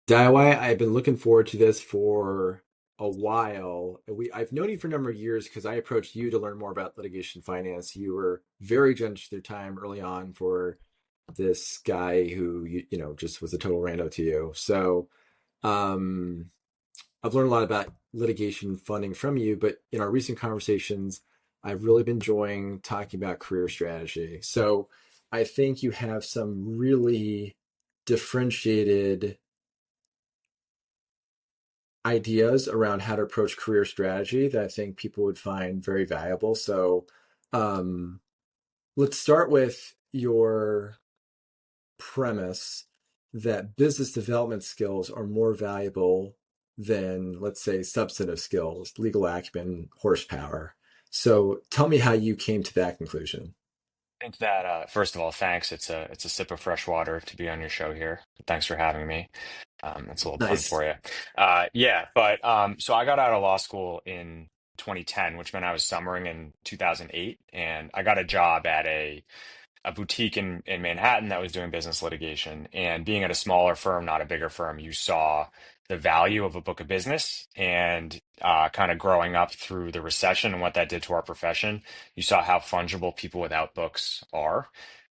Dai Wai, I've been looking forward to this for a while. I've known you for a number of years because I approached you to learn more about litigation finance. You were very generous with your time early on for this guy who just was a total rando to you. So um, I've learned a lot about litigation funding from you, but in our recent conversations, I've really been enjoying talking about career strategy. So I think you have some really differentiated ideas around how to approach career strategy that I think people would find very valuable. So um, let's start with your premise that business development skills are more valuable than, let's say, substantive skills, legal acumen, horsepower. So tell me how you came to that conclusion. I think that first of all, thanks. It's a sip of fresh water to be on your show here. Thanks for having me. That's a little pun Nice. for you. Yeah, but so I got out of law school in 2010, which meant I was summering in 2008, and I got a job at a boutique in Manhattan that was doing business litigation. And being at a smaller firm, not a bigger firm, you saw the value of a book of business and kind of growing up through the recession and what that did to our profession. You saw how fungible people without books are.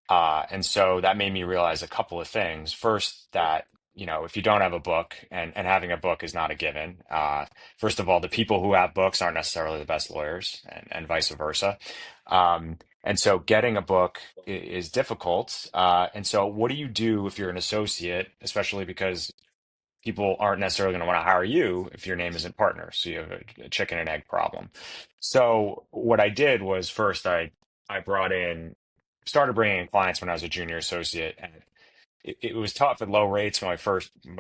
And so that made me realize a couple of things. First, that if you don't have a book and having a book is not a given. First of all, the people who have books aren't necessarily the best lawyers and vice versa. And so getting a book is difficult. And so what do you do if you're an associate, especially because people aren't necessarily going to want to hire you if your name isn't partner. So you have a chicken and egg problem. So what I did was first I brought in started bringing in clients when I was a junior associate, and it was tough at low rates when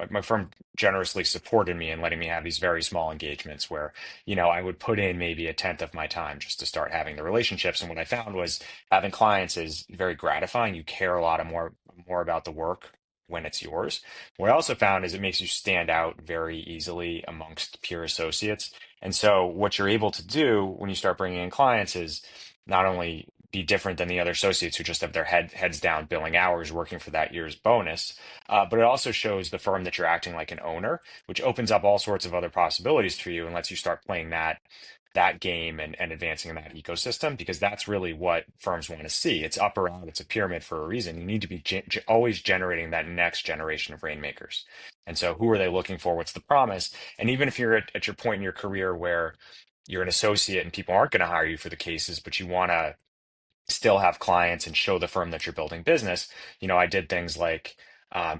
my firm generously supported me in letting me have these very small engagements where I would put in maybe a tenth of my time just to start having the relationships. And what I found was having clients is very gratifying. You care a lot more about the work when it's yours. What I also found is it makes you stand out very easily amongst peer associates. And so what you're able to do when you start bringing in clients is not only be different than the other associates who just have their heads down billing hours working for that year's bonus, but it also shows the firm that you're acting like an owner, which opens up all sorts of other possibilities for you and lets you start playing that game and advancing in that ecosystem, because that's really what firms want to see. It's up or out, it's a pyramid for a reason. You need to be always generating that next generation of rainmakers. And so who are they looking for? What's the promise? And even if you're at your point in your career where you're an associate and people aren't going to hire you for the cases, but you want to still have clients and show the firm that you're building business. I did things like, I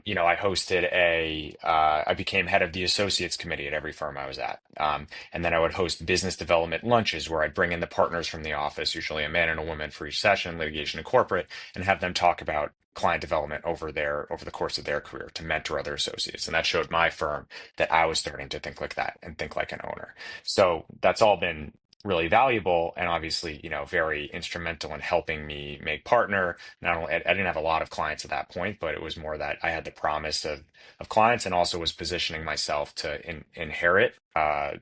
became head of the associates committee at every firm I was at. And then I would host business development lunches where I'd bring in the partners from the office, usually a man and a woman for each session, litigation and corporate, and have them talk about client development over the course of their career to mentor other associates. And that showed my firm that I was starting to think like that and think like an owner. So that's all been really valuable and obviously, very instrumental in helping me make partner. Not only I didn't have a lot of clients at that point, but it was more that I had the promise of clients and also was positioning myself to inherit a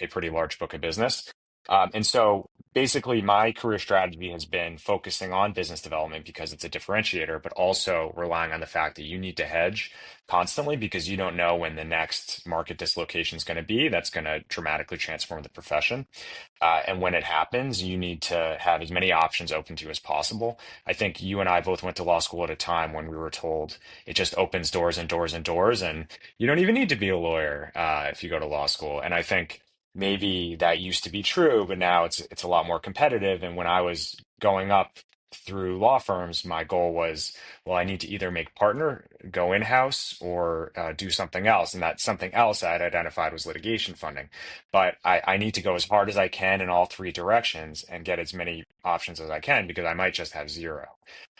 pretty large book of business. And so basically, my career strategy has been focusing on business development because it's a differentiator, but also relying on the fact that you need to hedge constantly because you don't know when the next market dislocation is going to be. That's going to dramatically transform the profession. And when it happens, you need to have as many options open to you as possible. I think you and I both went to law school at a time when we were told it just opens doors and doors and doors, and you don't even need to be a lawyer if you go to law school. And I think maybe that used to be true, but now it's a lot more competitive. And when I was going up through law firms, my goal was, well, I need to either make partner, go in-house, or do something else. And that something else I had identified was litigation funding. But I need to go as hard as I can in all three directions and get as many options as I can because I might just have zero.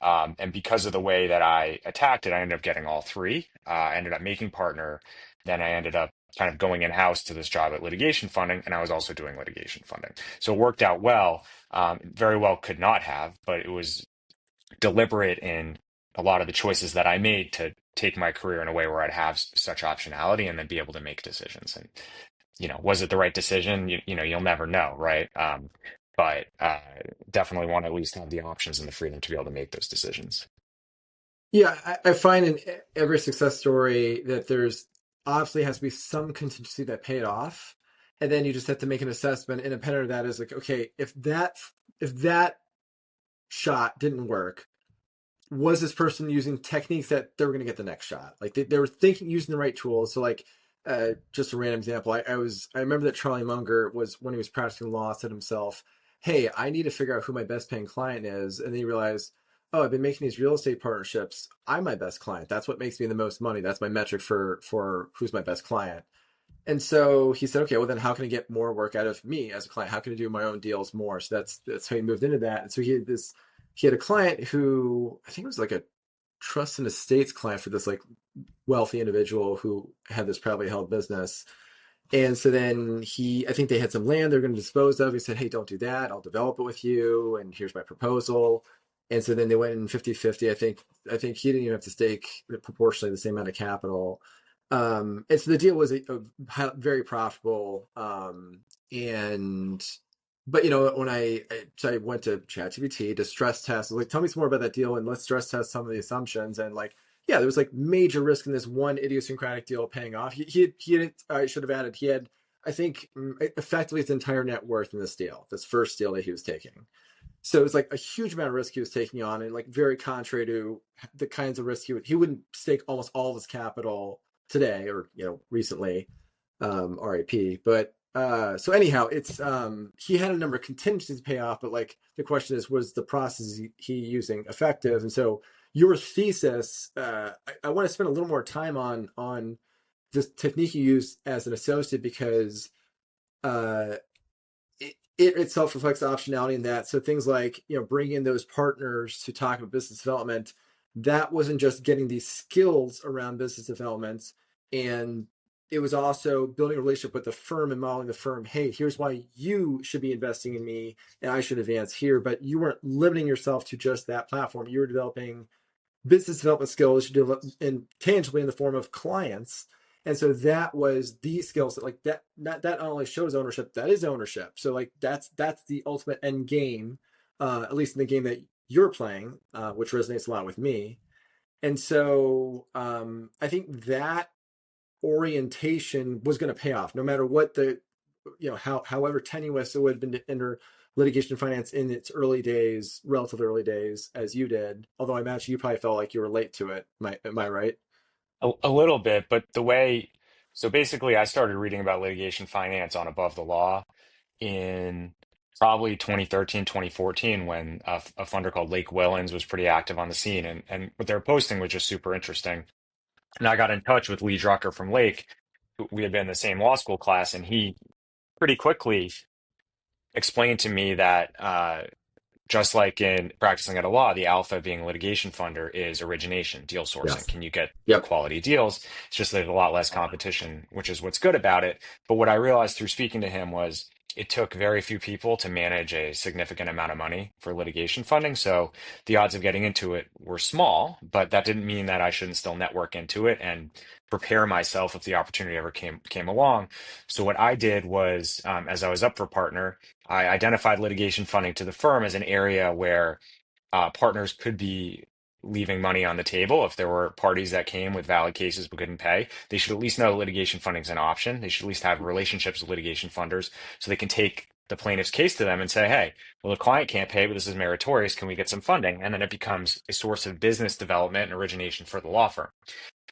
And because of the way that I attacked it, I ended up getting all three. I ended up making partner. Then I ended up kind of going in-house to this job at litigation funding, and I was also doing litigation funding. So it worked out well. Very well could not have, but it was deliberate in a lot of the choices that I made to take my career in a way where I'd have such optionality and then be able to make decisions. And was it the right decision? You'll never know, right? But definitely want to at least have the options and the freedom to be able to make those decisions. Yeah, I find in every success story that there's obviously has to be some contingency that paid off, and then you just have to make an assessment independent of that. Is like, okay, if that shot didn't work, was this person using techniques that they were going to get the next shot? Like they were thinking, using the right tools. So like, just a random example. I remember that Charlie Munger was, when he was practicing law, said himself, "Hey, I need to figure out who my best paying client is." And then he realized, oh, I've been making these real estate partnerships. I'm my best client. That's what makes me the most money. That's my metric for who's my best client. And so he said, okay, well then how can I get more work out of me as a client? How can I do my own deals more? So that's how he moved into that. And so he had a client who, I think it was like a trust and estates client for this like wealthy individual who had this privately held business. And so then I think they had some land they're going to dispose of. He said, hey, don't do that. I'll develop it with you. And here's my proposal. And so then they went in 50-50. I think he didn't even have to stake proportionally the same amount of capital. And so the deal was a very profitable. And but when so I went to ChatGPT to stress test, I was like, tell me some more about that deal and let's stress test some of the assumptions. And like, yeah, there was like major risk in this one idiosyncratic deal paying off. I should have added, he had, I think, effectively his entire net worth in this deal, this first deal that he was taking. So it was like a huge amount of risk he was taking on, and like very contrary to the kinds of risk he wouldn't stake almost all of his capital today or recently, RIP. But so anyhow, it's he had a number of contingencies to pay off, but like the question is, was the process he using effective? And so your thesis, I want to spend a little more time on this technique you use as an associate because uh, it itself reflects optionality in that. So things like bringing in those partners to talk about business development, that wasn't just getting these skills around business development, and it was also building a relationship with the firm and modeling the firm. Hey, here's why you should be investing in me, and I should advance here. But you weren't limiting yourself to just that platform. You were developing business development skills you develop in tangibly in the form of clients. And so that was the skill set, like that not only shows ownership, that is ownership. So like that's the ultimate end game, at least in the game that you're playing, which resonates a lot with me. And so I think that orientation was going to pay off no matter what however tenuous it would have been to enter litigation finance in its early days, relatively early days, as you did. Although I imagine you probably felt like you were late to it. Am I right? A little bit, but so basically, I started reading about litigation finance on Above the Law in probably 2013, 2014, when a funder called Lake Wellens was pretty active on the scene. And what they were posting was just super interesting. And I got in touch with Lee Drucker from Lake. We had been in the same law school class, and he pretty quickly explained to me that just like in practicing at a law, the alpha being a litigation funder is origination, deal sourcing. Yes. Can you get Yep. quality deals? It's just there's a lot less competition, which is what's good about it. But what I realized through speaking to him was it took very few people to manage a significant amount of money for litigation funding. So the odds of getting into it were small, but that didn't mean that I shouldn't still network into it and prepare myself if the opportunity ever came along. So what I did was, as I was up for partner, I identified litigation funding to the firm as an area where partners could be leaving money on the table if there were parties that came with valid cases but couldn't pay. They should at least know litigation funding is an option. They should at least have relationships with litigation funders so they can take the plaintiff's case to them and say, hey, well, the client can't pay, but this is meritorious. Can we get some funding? And then it becomes a source of business development and origination for the law firm.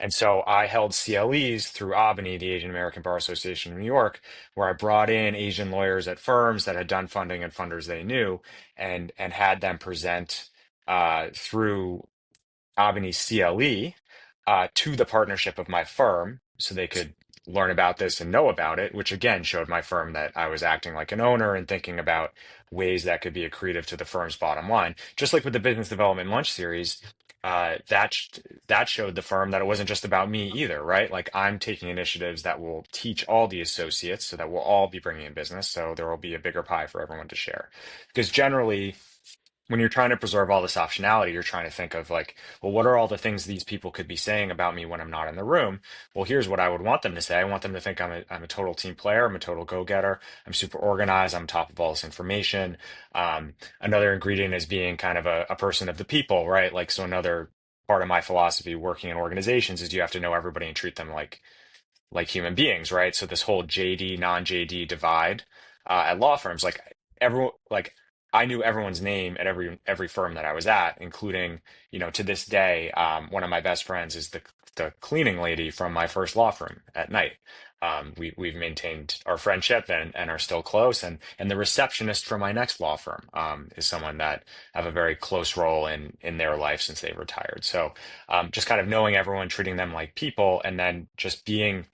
And so I held CLEs through ABANY, the Asian American Bar Association of New York, where I brought in Asian lawyers at firms that had done funding and funders they knew, and had them present through Avani CLE to the partnership of my firm so they could learn about this and know about it, which again showed my firm that I was acting like an owner and thinking about ways that could be accretive to the firm's bottom line. Just like with the business development lunch series, that showed the firm that it wasn't just about me either, right? Like I'm taking initiatives that will teach all the associates so that we'll all be bringing in business. So there will be a bigger pie for everyone to share. Because generally, when you're trying to preserve all this optionality, you're trying to think of like, well, what are all the things these people could be saying about me when I'm not in the room? Well, here's what I would want them to say. I want them to think I'm a total team player. I'm a total go-getter. I'm super organized. I'm on top of all this information. Another ingredient is being kind of a person of the people, right? Like, so another part of my philosophy working in organizations is you have to know everybody and treat them like like human beings, right? So this whole JD, non-JD divide at law firms, like everyone, like I knew everyone's name at every firm that I was at, including, to this day, one of my best friends is the cleaning lady from my first law firm at night. We've maintained our friendship and are still close. And the receptionist for my next law firm is someone that I have a very close role in their life since they retired. So just kind of knowing everyone, treating them like people, and then just being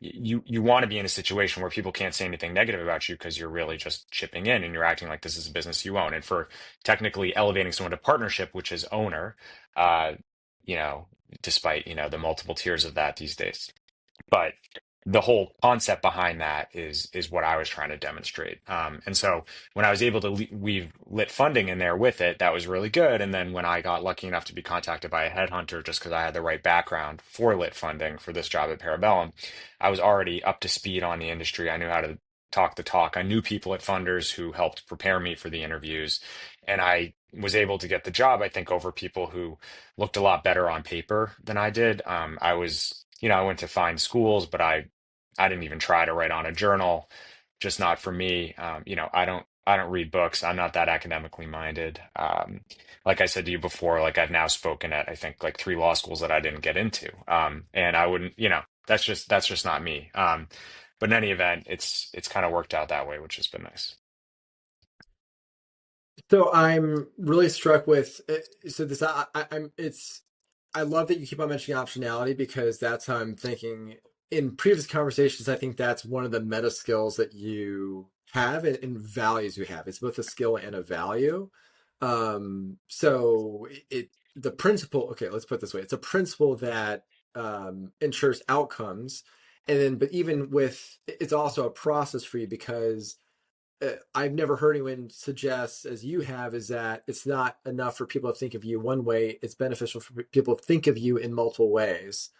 you want to be in a situation where people can't say anything negative about you because you're really just chipping in and you're acting like this is a business you own. And for technically elevating someone to partnership, which is owner, uh, you know, despite, the multiple tiers of that these days. But the whole concept behind that is what I was trying to demonstrate. And so when I was able to weave lit funding in there with it, that was really good. And then when I got lucky enough to be contacted by a headhunter just because I had the right background for lit funding for this job at Parabellum, I was already up to speed on the industry. I knew how to talk the talk. I knew people at funders who helped prepare me for the interviews, and I was able to get the job, I think, over people who looked a lot better on paper than I did. I was, I went to fine schools, but I didn't even try to write on a journal, just not for me. I don't read books. I'm not that academically minded. Like I said to you before, like I've now spoken at I think like three law schools that I didn't get into. And I wouldn't, that's just not me. But in any event, it's kind of worked out that way, which has been nice. So I'm really struck with so this I'm it's I love that you keep on mentioning optionality because that's how I'm thinking in previous conversations. I think that's one of the meta skills that you have and values you have. It's both a skill and a value. So the principle, okay, let's put it this way. It's a principle that ensures outcomes. And then, but even with, it's also a process for you because I've never heard anyone suggest, as you have, is that it's not enough for people to think of you one way. It's beneficial for people to think of you in multiple ways.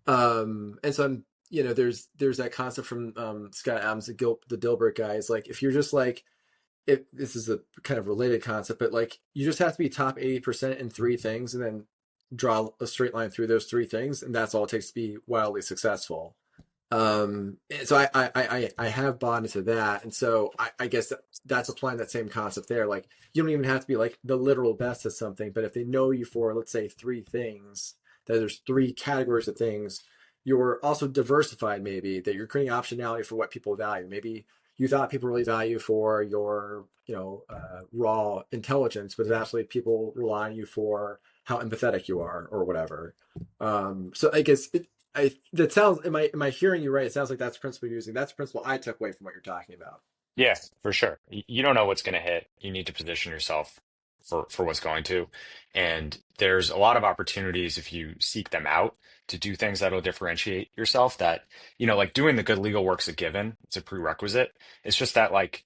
And so there's that concept from Scott Adams, the Dilbert guy. Is like if you're just like if this is a kind of related concept, but like you just have to be top 80% in three things, and then draw a straight line through those three things, and that's all it takes to be wildly successful. So I have bought into that, and so I guess that's applying that same concept there. Like you don't even have to be like the literal best at something, but if they know you for, let's say, three things, that there's three categories of things, you're also diversified. Maybe that you're creating optionality for what people value. Maybe you thought people really value for your raw intelligence, but actually people rely on you for how empathetic you are or whatever. So I guess that sounds. Am I hearing you right? It sounds like that's the principle you're using. That's the principle I took away from what you're talking about. Yeah, for sure. You don't know what's going to hit. You need to position yourself for what's going to. And there's a lot of opportunities if you seek them out to do things that'll differentiate yourself that, like doing the good legal work's a given. It's a prerequisite. It's just that like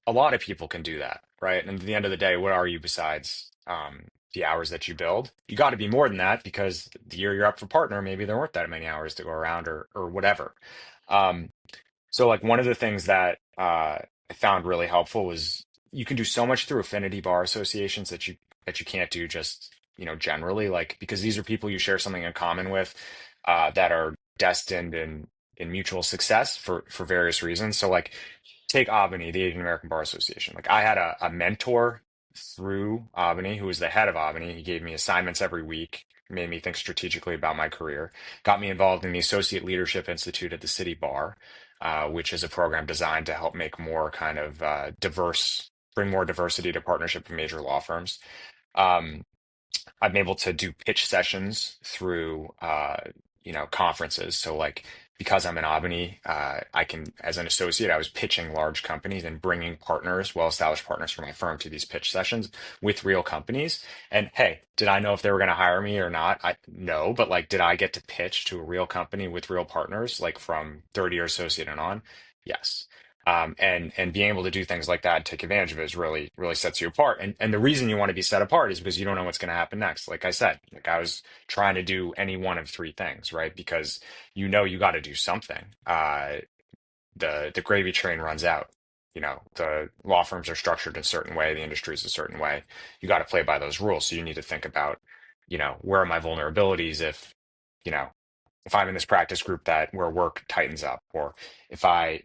a lot of people can do that, right? And at the end of the day, what are you besides the hours that you build? You got to be more than that because the year you're up for partner, maybe there weren't that many hours to go around or whatever. Um, so like one of the things that I found really helpful was you can do so much through affinity bar associations that you can't do just, generally, like because these are people you share something in common with that are destined in mutual success for various reasons. So like take Albany, the Asian American Bar Association. Like I had a mentor through Albany who was the head of Albany. He gave me assignments every week, made me think strategically about my career, got me involved in the Associate Leadership Institute at the City Bar, which is a program designed to help make more kind of bring more diversity to partnership in major law firms. Um, I'm able to do pitch sessions through conferences. So like because I'm in Albany, I can, as an associate, I was pitching large companies and bringing partners, well-established partners for my firm to these pitch sessions with real companies. And hey, did I know if they were going to hire me or not? I no, but like, did I get to pitch to a real company with real partners, like from 30-year associate and on? Yes. And being able to do things like that and take advantage of it is really, really sets you apart. And the reason you want to be set apart is because you don't know what's going to happen next. Like I said, like I was trying to do any one of three things, right? Because you got to do something. The gravy train runs out. The law firms are structured a certain way, the industry is a certain way. You got to play by those rules. So you need to think about, where are my vulnerabilities if, you know, if I'm in this practice group that where work tightens up, or if I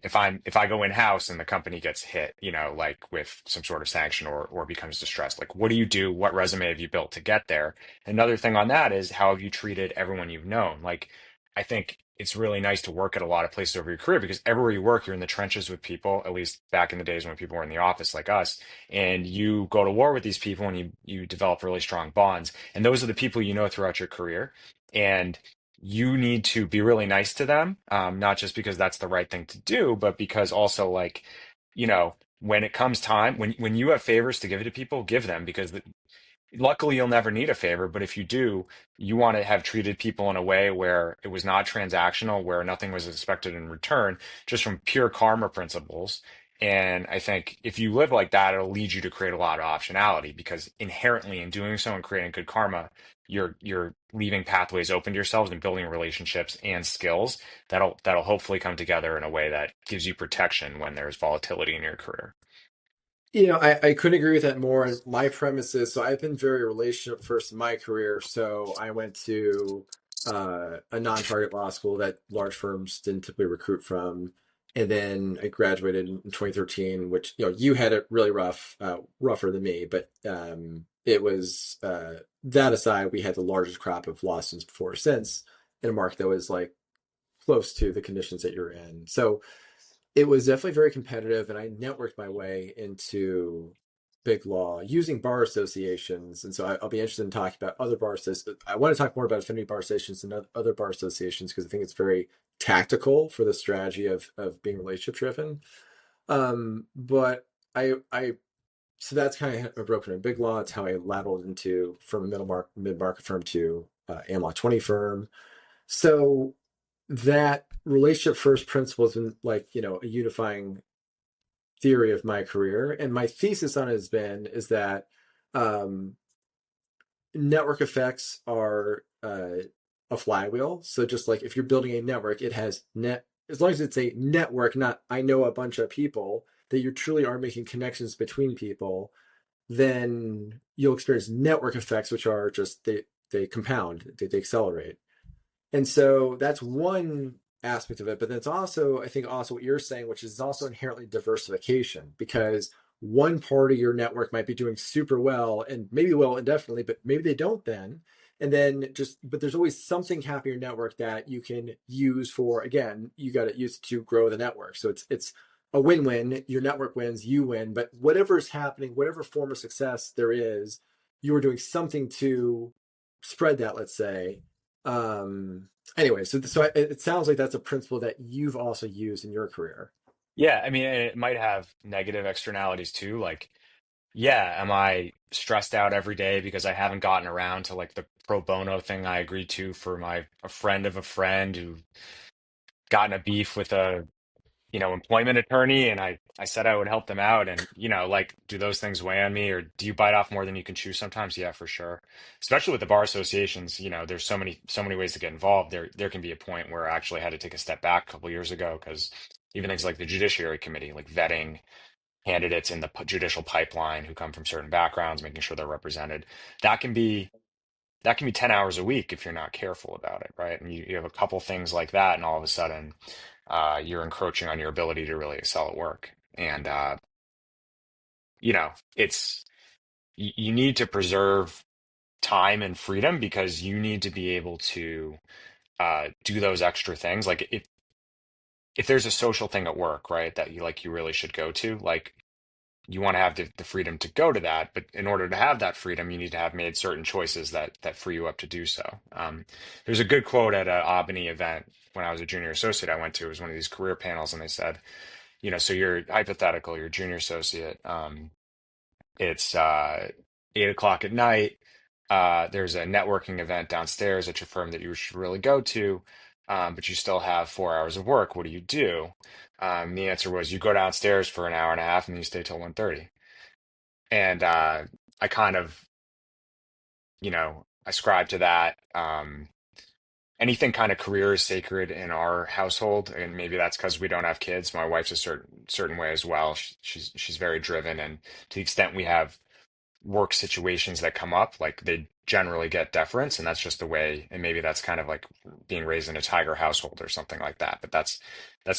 go in house and the company gets hit, like with some sort of sanction or becomes distressed, like what do you do? What resume have you built to get there? Another thing on that is how have you treated everyone you've known? Like I think it's really nice to work at a lot of places over your career because everywhere you work, you're in the trenches with people, at least back in the days when people were in the office like us, and you go to war with these people and you develop really strong bonds. And those are the people you know throughout your career. And you need to be really nice to them, not just because that's the right thing to do, but because also like, when it comes time, when you have favors to give to people, give them because luckily, you'll never need a favor, but if you do, you want to have treated people in a way where it was not transactional, where nothing was expected in return, just from pure karma principles. And I think if you live like that, it'll lead you to create a lot of optionality because inherently in doing so and creating good karma, you're leaving pathways open to yourselves and building relationships and skills that'll hopefully come together in a way that gives you protection when there's volatility in your career. I couldn't agree with that more. And my premise is, so I've been very relationship first in my career. So I went to a non-target law school that large firms didn't typically recruit from. And then I graduated in 2013, which, you had it really rough, rougher than me, but it was, that aside, we had the largest crop of law students before or since in a market that was like close to the conditions that you're in. So it was definitely very competitive, and I networked my way into big law using bar associations. And so I'll be interested in talking about other bar associations. I want to talk more about affinity bar associations and other bar associations because I think it's very tactical for the strategy of being relationship driven. But I so that's kind of broken in big law. It's how I lateraled into from a mid market firm to Am Law 20 firm. So that relationship first principle has been like, a unifying theory of my career. And my thesis on it is that um, network effects are a flywheel. So just like if you're building a network, it has as long as it's a network, not I know a bunch of people, that you truly are making connections between people, then you'll experience network effects, which are just they compound, they accelerate. And so that's one aspect of it. But that's also, I think, also what you're saying, which is also inherently diversification, because one part of your network might be doing super well and maybe well indefinitely, but maybe they don't then. And then but there's always something happening in your network that you can use for, again, you got to use to grow the network. So it's a win-win. Your network wins, you win. But whatever is happening, whatever form of success there is, you are doing something to spread that, let's say. Anyway, so it sounds like that's a principle that you've also used in your career. Yeah, I mean, and it might have negative externalities too. Like, yeah, am I stressed out every day because I haven't gotten around to like the pro bono thing I agreed to for a friend of a friend who got in a beef with a, employment attorney and I said I would help them out and, like do those things weigh on me or do you bite off more than you can chew sometimes? Yeah, for sure. Especially with the bar associations, there's so many ways to get involved. There can be a point where I actually had to take a step back a couple years ago because even things like the Judiciary Committee, like vetting candidates in the judicial pipeline who come from certain backgrounds, making sure they're represented. That can be that can be 10 hours a week if you're not careful about it, right? And you have a couple things like that, and all of a sudden, you're encroaching on your ability to really excel at work. And it's you need to preserve time and freedom because you need to be able to do those extra things. Like if there's a social thing at work, right, that you really should go to, like you want to have the freedom to go to that, but in order to have that freedom, you need to have made certain choices that free you up to do so. There's a good quote at an Albany event when I was a junior associate I went to. It was one of these career panels, and they said, so you're hypothetical, you're a junior associate. It's 8 o'clock at night. There's a networking event downstairs at your firm that you should really go to, but you still have 4 hours of work. What do you do? The answer was you go downstairs for an hour and a half and you stay till 1:30. And I kind of, ascribe to that. Anything kind of career is sacred in our household, and maybe that's because we don't have kids. My wife's a certain way as well. She's very driven, and to the extent we have work situations that come up, like they generally get deference, and that's just the way. And maybe that's kind of like being raised in a tiger household or something like that. But that's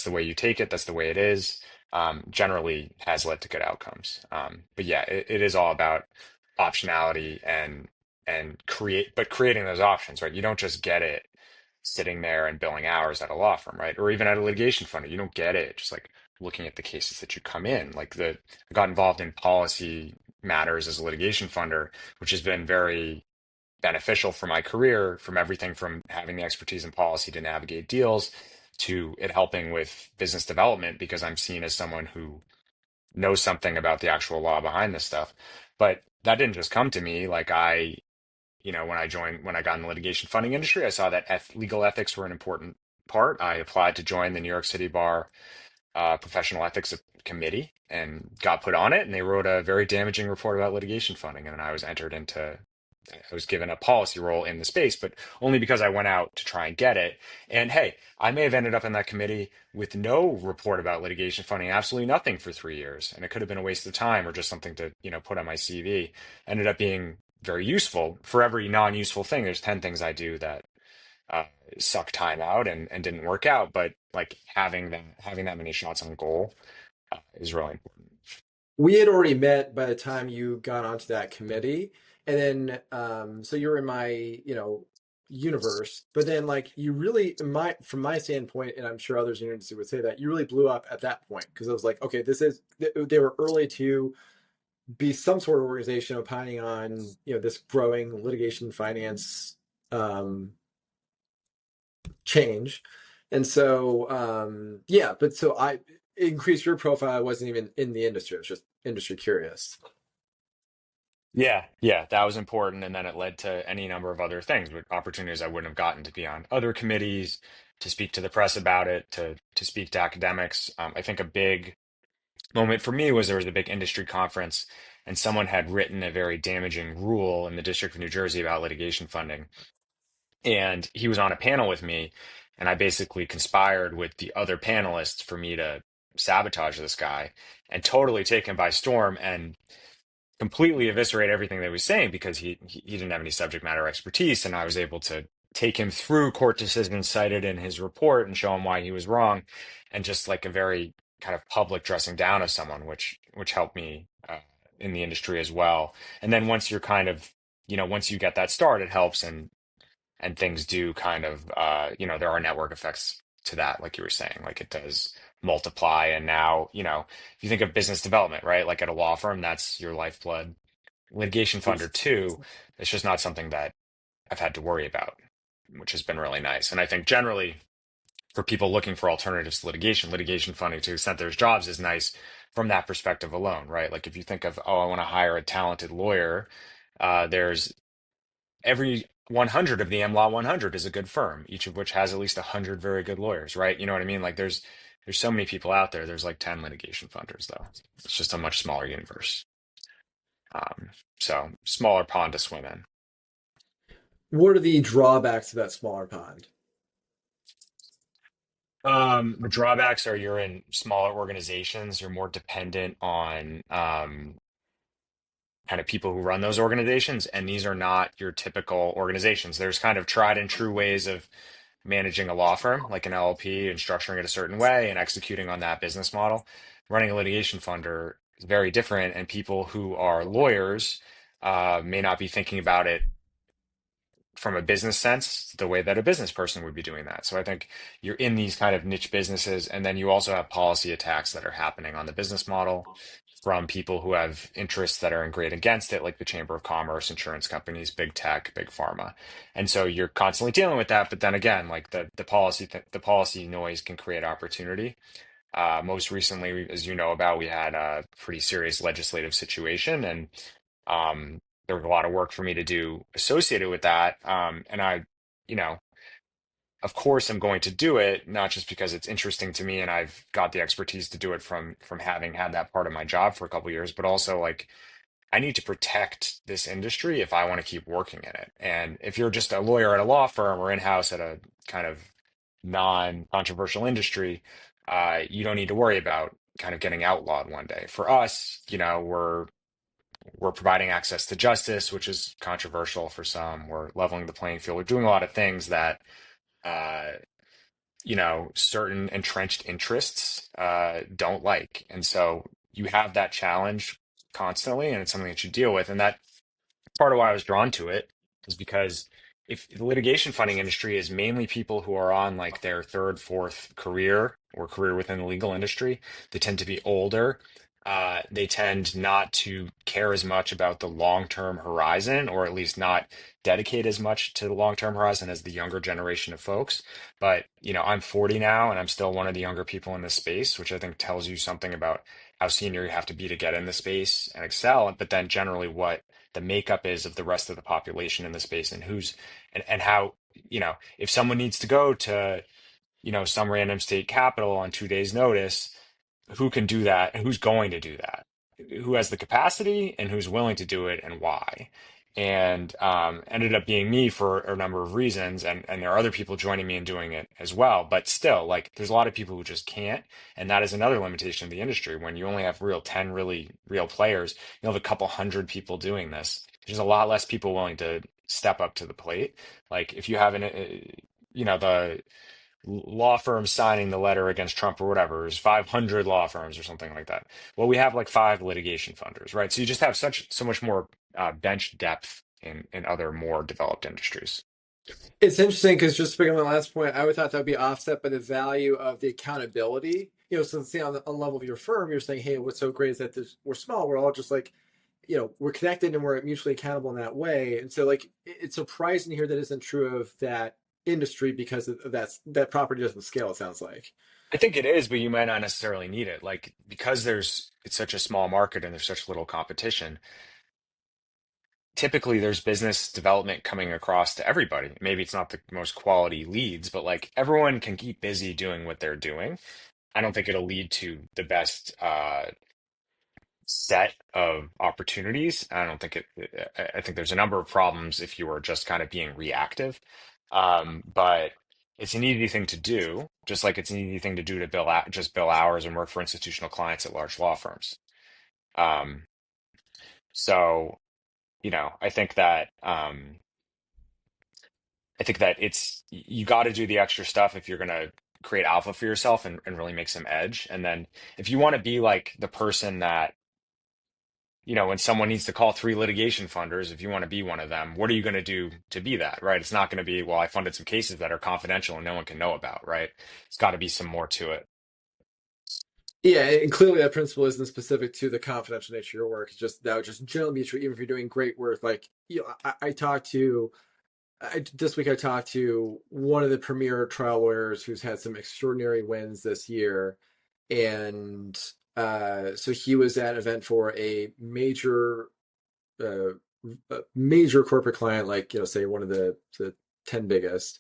the way you take it. That's the way it is. Generally has led to good outcomes. But yeah, it is all about optionality and creating those options, right? You don't just get it sitting there and billing hours at a law firm, right? Or even at a litigation funder. You don't get it just like looking at the cases that you come in. I got involved in policy matters as a litigation funder, which has been very beneficial for my career, from everything from having the expertise in policy to navigate deals to it helping with business development because I'm seen as someone who knows something about the actual law behind this stuff. But that didn't just come to me. When I got in the litigation funding industry, I saw that legal ethics were an important part. I applied to join the New York City Bar professional ethics committee and got put on it. And they wrote a very damaging report about litigation funding. And then I was given a policy role in the space, but only because I went out to try and get it. And hey, I may have ended up in that committee with no report about litigation funding, absolutely nothing for 3 years. And it could have been a waste of time or just something to, put on my CV. Ended up being very useful. For every non-useful thing, there's 10 things I do that uh, suck time out and didn't work out. But like having that many shots on goal is really important. We had already met by the time you got onto that committee, and then so you're in my universe, but then like you really, from my standpoint, and I'm sure others in your industry would say that you really blew up at that point because I was like, okay, they were early to be some sort of organization opining on this growing litigation finance um, change. And so, yeah, but so I increased your profile. I wasn't even in the industry. I was just industry curious. Yeah, yeah, that was important. And then it led to any number of other things, with opportunities I wouldn't have gotten to be on other committees, to speak to the press about it, to speak to academics. I think a big moment for me was there was a big industry conference, and someone had written a very damaging rule in the District of New Jersey about litigation funding. And he was on a panel with me, and I basically conspired with the other panelists for me to sabotage this guy and totally take him by storm and completely eviscerate everything that he was saying because he didn't have any subject matter expertise, and I was able to take him through court decisions cited in his report and show him why he was wrong, and just like a very kind of public dressing down of someone, which helped me in the industry as well. And then once you're kind of once you get that start, it helps, and things do kind of there are network effects to that, like you were saying, like it does multiply. And now if you think of business development, right, like at a law firm, that's your lifeblood. Litigation funder too, it's just not something that I've had to worry about, which has been really nice. And I think generally for people looking for alternatives to litigation funding, to the extent there's jobs, is nice from that perspective alone, right? Like if you think of, oh, I want to hire a talented lawyer, there's every 100 of the MLaw 100 is a good firm, each of which has at least 100 very good lawyers, right? You know what I mean? Like there's so many people out there. There's like 10 litigation funders though. It's just a much smaller universe. Um, so smaller pond to swim in. What are the drawbacks to that smaller pond? The drawbacks are you're in smaller organizations, you're more dependent on kind of people who run those organizations, and these are not your typical organizations. There's kind of tried and true ways of managing a law firm, like an LLP, and structuring it a certain way and executing on that business model. Running a litigation funder is very different, and people who are lawyers may not be thinking about it from a business sense the way that a business person would be doing that. So I think you're in these kind of niche businesses, and then you also have policy attacks that are happening on the business model from people who have interests that are ingrained against it, like the Chamber of Commerce, insurance companies, big tech, big pharma. And so you're constantly dealing with that. But then again, like the policy noise can create opportunity. Most recently, as you know about, we had a pretty serious legislative situation, and there was a lot of work for me to do associated with that. And you know, of course, I'm going to do it, not just because it's interesting to me and I've got the expertise to do it from having had that part of my job for a couple of years, but also like I need to protect this industry if I want to keep working in it. And if you're just a lawyer at a law firm or in-house at a kind of non-controversial industry, you don't need to worry about kind of getting outlawed one day. For us, we're providing access to justice, which is controversial for some. We're leveling the playing field. We're doing a lot of things that uh, certain entrenched interests don't like. And so you have that challenge constantly, and it's something that you deal with. And that part of why I was drawn to it is because if the litigation funding industry is mainly people who are on like their third, fourth career or career within the legal industry, they tend to be older. They tend not to care as much about the long-term horizon, or at least not dedicate as much to the long-term horizon as the younger generation of folks. But, I'm 40 now, and I'm still one of the younger people in this space, which I think tells you something about how senior you have to be to get in the space and excel. But then generally what the makeup is of the rest of the population in the space, and and how, if someone needs to go to, some random state capital on 2 days' notice, who can do that and who's going to do that, who has the capacity and who's willing to do it and why. And ended up being me for a number of reasons, and there are other people joining me in doing it as well. But still, like, there's a lot of people who just can't, and that is another limitation of the industry. When you only have 10 really real players, you have a couple hundred people doing this. There's a lot less people willing to step up to the plate. Like, if you have the law firms signing the letter against Trump or whatever, is 500 law firms or something like that. Well, we have like five litigation funders, right? So you just have so much more bench depth in other more developed industries. It's interesting because just speaking on the last point, I would thought that would be offset by the value of the accountability. So say on the level of your firm, you're saying, hey, what's so great is that we're small. We're all just like, we're connected and we're mutually accountable in that way. And so like, it's surprising to hear that isn't true of that industry because of that property doesn't scale, it sounds like. I think it is, but you might not necessarily need it. Like, because it's such a small market and there's such little competition, typically there's business development coming across to everybody. Maybe it's not the most quality leads, but like everyone can keep busy doing what they're doing. I don't think it'll lead to the best set of opportunities. I don't think I think there's a number of problems if you are just kind of being reactive. But it's an easy thing to do, just like it's an easy thing to do to just bill hours and work for institutional clients at large law firms. Um, so, I think that you got to do the extra stuff if you're going to create alpha for yourself and really make some edge. And then if you want to be like the person that, when someone needs to call three litigation funders, if you want to be one of them, what are you going to do to be that, right? It's not going to be, well, I funded some cases that are confidential and no one can know about, right? It's got to be some more to it. Yeah, and clearly that principle isn't specific to the confidential nature of your work. It's just that would just generally be true, even if you're doing great work. Like, I talked to this week I talked to one of the premier trial lawyers who's had some extraordinary wins this year, and so he was at an event for uh, a major corporate client, like say one of the 10 biggest,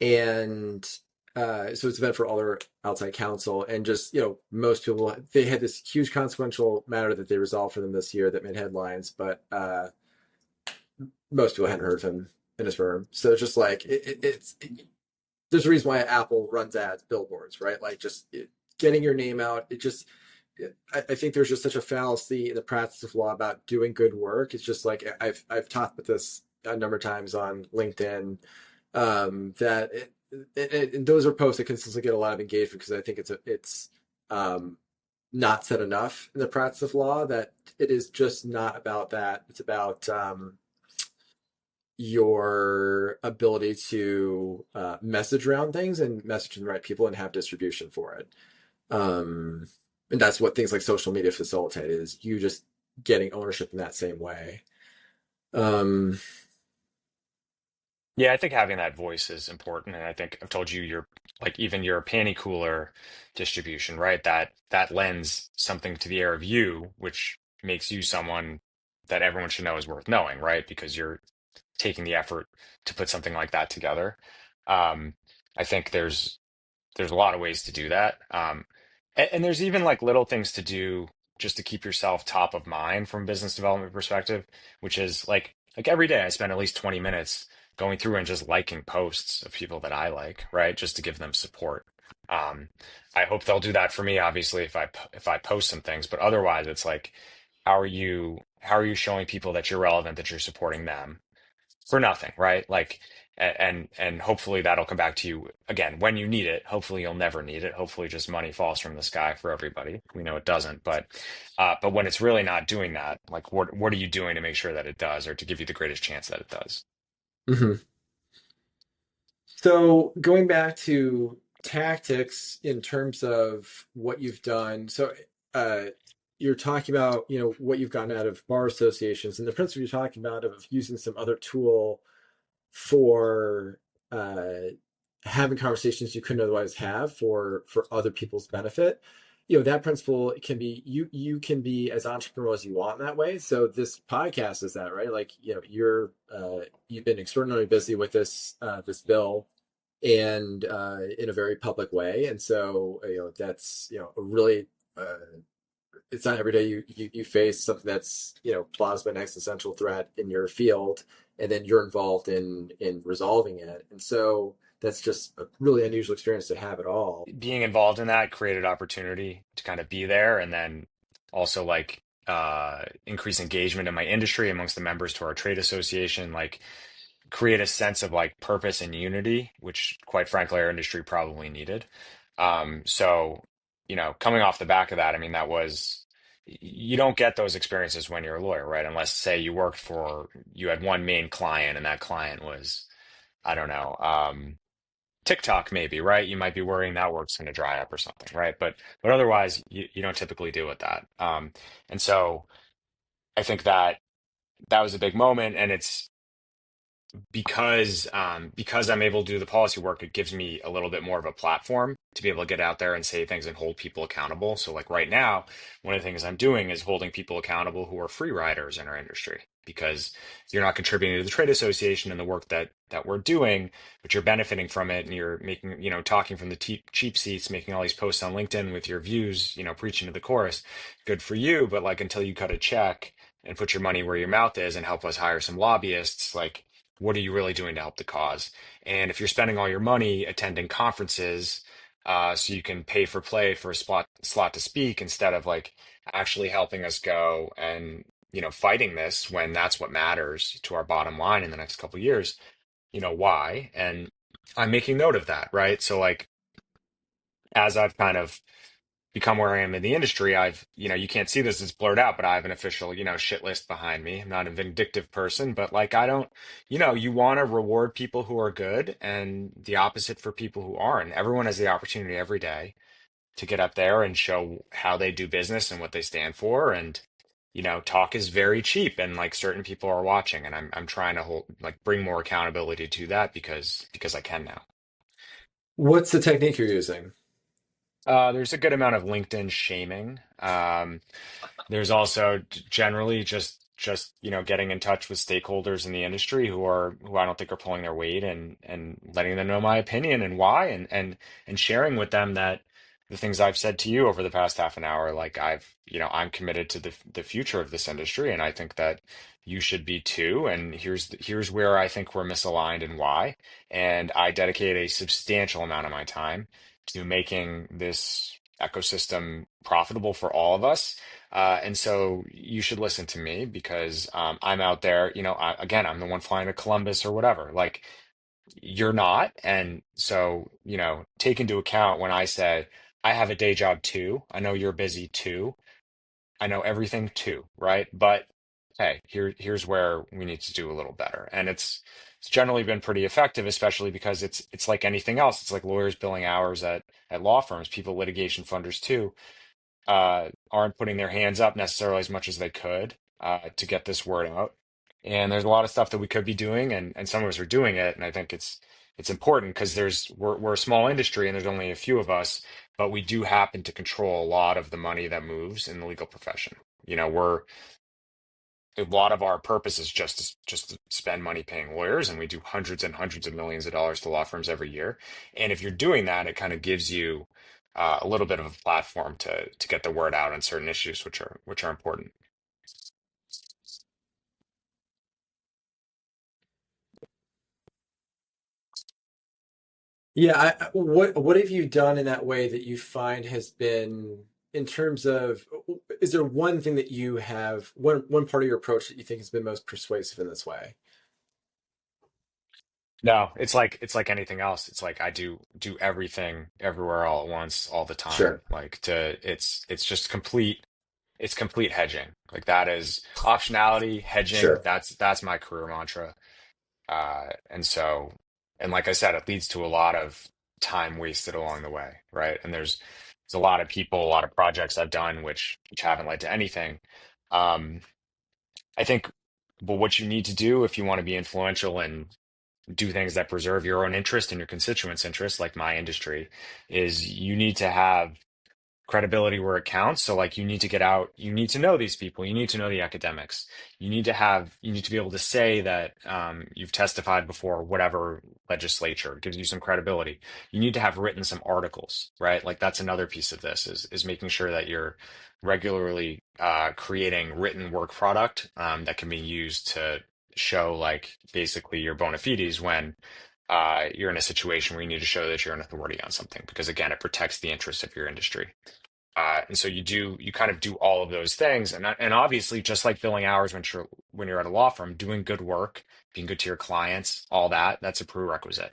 and so it's an event for all their outside counsel, and just most people they had this huge consequential matter that they resolved for them this year that made headlines, but most people hadn't heard of him in his firm. So it's just like there's a reason why Apple runs ads, billboards, right? Like just getting your name out. I think there's just such a fallacy in the practice of law about doing good work. It's just like I've talked about this a number of times on LinkedIn. That and those are posts that consistently get a lot of engagement because I think it's not said enough in the practice of law that it is just not about that. It's about your ability to message around things and message to the right people and have distribution for it. Um, and that's what things like social media facilitate is you just getting ownership in that same way. Um, Yeah, I think having that voice is important. And I think I've told you like even your panty cooler distribution, right? That lends something to the air of you, which makes you someone that everyone should know is worth knowing, right? Because you're taking the effort to put something like that together. Um, I think there's a lot of ways to do that. And there's even like little things to do just to keep yourself top of mind from a business development perspective, which is like every day I spend at least 20 minutes going through and just liking posts of people that I like, right? Just to give them support. Um, I hope they'll do that for me, obviously, if I post some things, but otherwise it's like how are you showing people that you're relevant, that you're supporting them for nothing, right? Like, and hopefully that'll come back to you again when you need it. Hopefully you'll never need it. Hopefully just money falls from the sky for everybody. We know it doesn't, but when it's really not doing that, like what are you doing to make sure that it does, or to give you the greatest chance that it does? Hmm. So going back to tactics in terms of what you've done, so uh, you're talking about, what you've gotten out of bar associations, and the principle you're talking about of using some other tool for uh, having conversations you couldn't otherwise have for other people's benefit. That principle can be, you can be as entrepreneurial as you want in that way. So this podcast is that, right? Like, you've been extraordinarily busy with this bill, and in a very public way. And so, that's, a really, it's not every day you face something that's, plausible an existential threat in your field, and then you're involved in resolving it. And so that's just a really unusual experience to have at all. Being involved in that created opportunity to kind of be there, and then also like increase engagement in my industry amongst the members to our trade association, like create a sense of like purpose and unity, which quite frankly our industry probably needed. So, coming off the back of that, I mean, you don't get those experiences when you're a lawyer, right? Unless, say, you had one main client and that client was, I don't know, TikTok maybe, right? You might be worrying that work's going to dry up or something, right? But otherwise, you don't typically deal with that. And so I think that was a big moment, and it's because I'm able to do the policy work, it gives me a little bit more of a platform to be able to get out there and say things and hold people accountable. So like right now, one of the things I'm doing is holding people accountable who are free riders in our industry. Because you're not contributing to the trade association and the work that we're doing, but you're benefiting from it, and you're making, talking from the cheap seats, making all these posts on LinkedIn with your views, preaching to the chorus. Good for you, but like until you cut a check and put your money where your mouth is and help us hire some lobbyists, like what are you really doing to help the cause? And if you're spending all your money attending conferences, so you can pay for play for a slot to speak instead of like actually helping us go and fighting this when that's what matters to our bottom line in the next couple of years, why? And I'm making note of that, right? So like as I've kind of become where I am in the industry, you can't see this, it's blurred out, but I have an official, shit list behind me. I'm not a vindictive person, but like, I don't, you want to reward people who are good and the opposite for people who aren't. Everyone has the opportunity every day to get up there and show how they do business and what they stand for. And, talk is very cheap, and like certain people are watching, and I'm trying to bring more accountability to that because I can now. What's the technique you're using? There's a good amount of LinkedIn shaming. There's also generally just getting in touch with stakeholders in the industry who I don't think are pulling their weight, and letting them know my opinion and why, and sharing with them that the things I've said to you over the past half an hour, like I'm committed to the future of this industry, and I think that you should be too, and here's where I think we're misaligned and why, and I dedicate a substantial amount of my time to making this ecosystem profitable for all of us. And so you should listen to me because I'm out there, again, I'm the one flying to Columbus or whatever. Like you're not. And so, take into account when I say I have a day job too. I know you're busy too. I know everything too, right? But hey, here's where we need to do a little better. And it's generally been pretty effective, especially because it's like anything else. It's like lawyers billing hours at law firms, people litigation funders too aren't putting their hands up necessarily as much as they could to get this word out. And there's a lot of stuff that we could be doing, and some of us are doing it. And I think it's important because we're a small industry and there's only a few of us, but we do happen to control a lot of the money that moves in the legal profession. We're a lot of our purpose is just to spend money paying lawyers, and we do hundreds and hundreds of millions of dollars to law firms every year. And if you're doing that, it kind of gives you a little bit of a platform to get the word out on certain issues, which are important. Yeah, what have you done in that way that you find has been, in terms of, is there one thing that you have, one part of your approach that you think has been most persuasive in this way? No, it's like anything else. It's like I do everything everywhere all at once all the time. Sure, Like to it's just complete hedging. Like that is optionality, hedging. sure. That's my career mantra. And so, and like I said, it leads to a lot of time wasted along the way, right? And there's a lot of people, a lot of projects I've done which haven't led to anything. Um, I think, but what you need to do if you want to be influential and do things that preserve your own interest and your constituents' interest, like my industry, is you need to have credibility where it counts. So like you need to get out, you need to know these people, you need to know the academics. You need to be able to say that you've testified before whatever legislature. It gives you some credibility. You need to have written some articles, right? Like that's another piece of this is making sure that you're regularly creating written work product that can be used to show like basically your bona fides when you're in a situation where you need to show that you're an authority on something because again it protects the interests of your industry. And so you kind of do all of those things, and obviously, just like billing hours when you're at a law firm, doing good work, being good to your clients, all that, that's a prerequisite.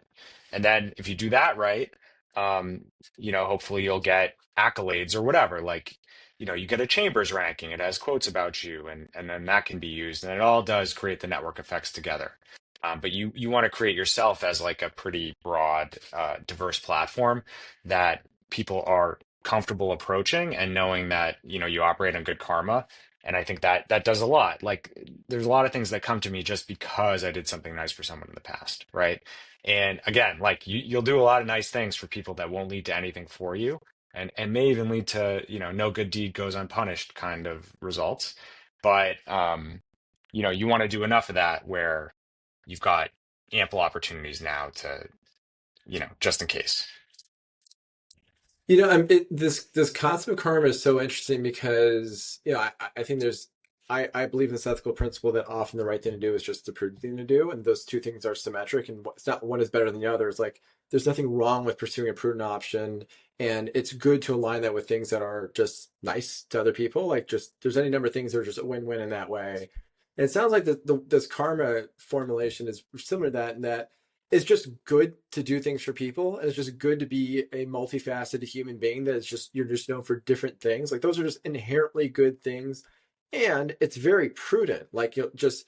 And then if you do that right, um, hopefully you'll get accolades or whatever. Like, you get a Chambers ranking, it has quotes about you, and then that can be used, and it all does create the network effects together. But you want to create yourself as like a pretty broad, diverse platform that people are comfortable approaching and knowing that you operate on good karma. And I think that that does a lot. Like there's a lot of things that come to me just because I did something nice for someone in the past, right? And again, like you'll do a lot of nice things for people that won't lead to anything for you, and may even lead to no good deed goes unpunished kind of results. But you want to do enough of that where you've got ample opportunities now to just in case. This concept of karma is so interesting because I think I believe in this ethical principle that often the right thing to do is just the prudent thing to do, and those two things are symmetric, and it's not one is better than the other. It's like there's nothing wrong with pursuing a prudent option, and it's good to align that with things that are just nice to other people. Like just there's any number of things that are just a win-win in that way. And it sounds like this karma formulation is similar to that, in that it's just good to do things for people, and it's just good to be a multifaceted human being that is just you're just known for different things. Like those are just inherently good things, and it's very prudent. Like just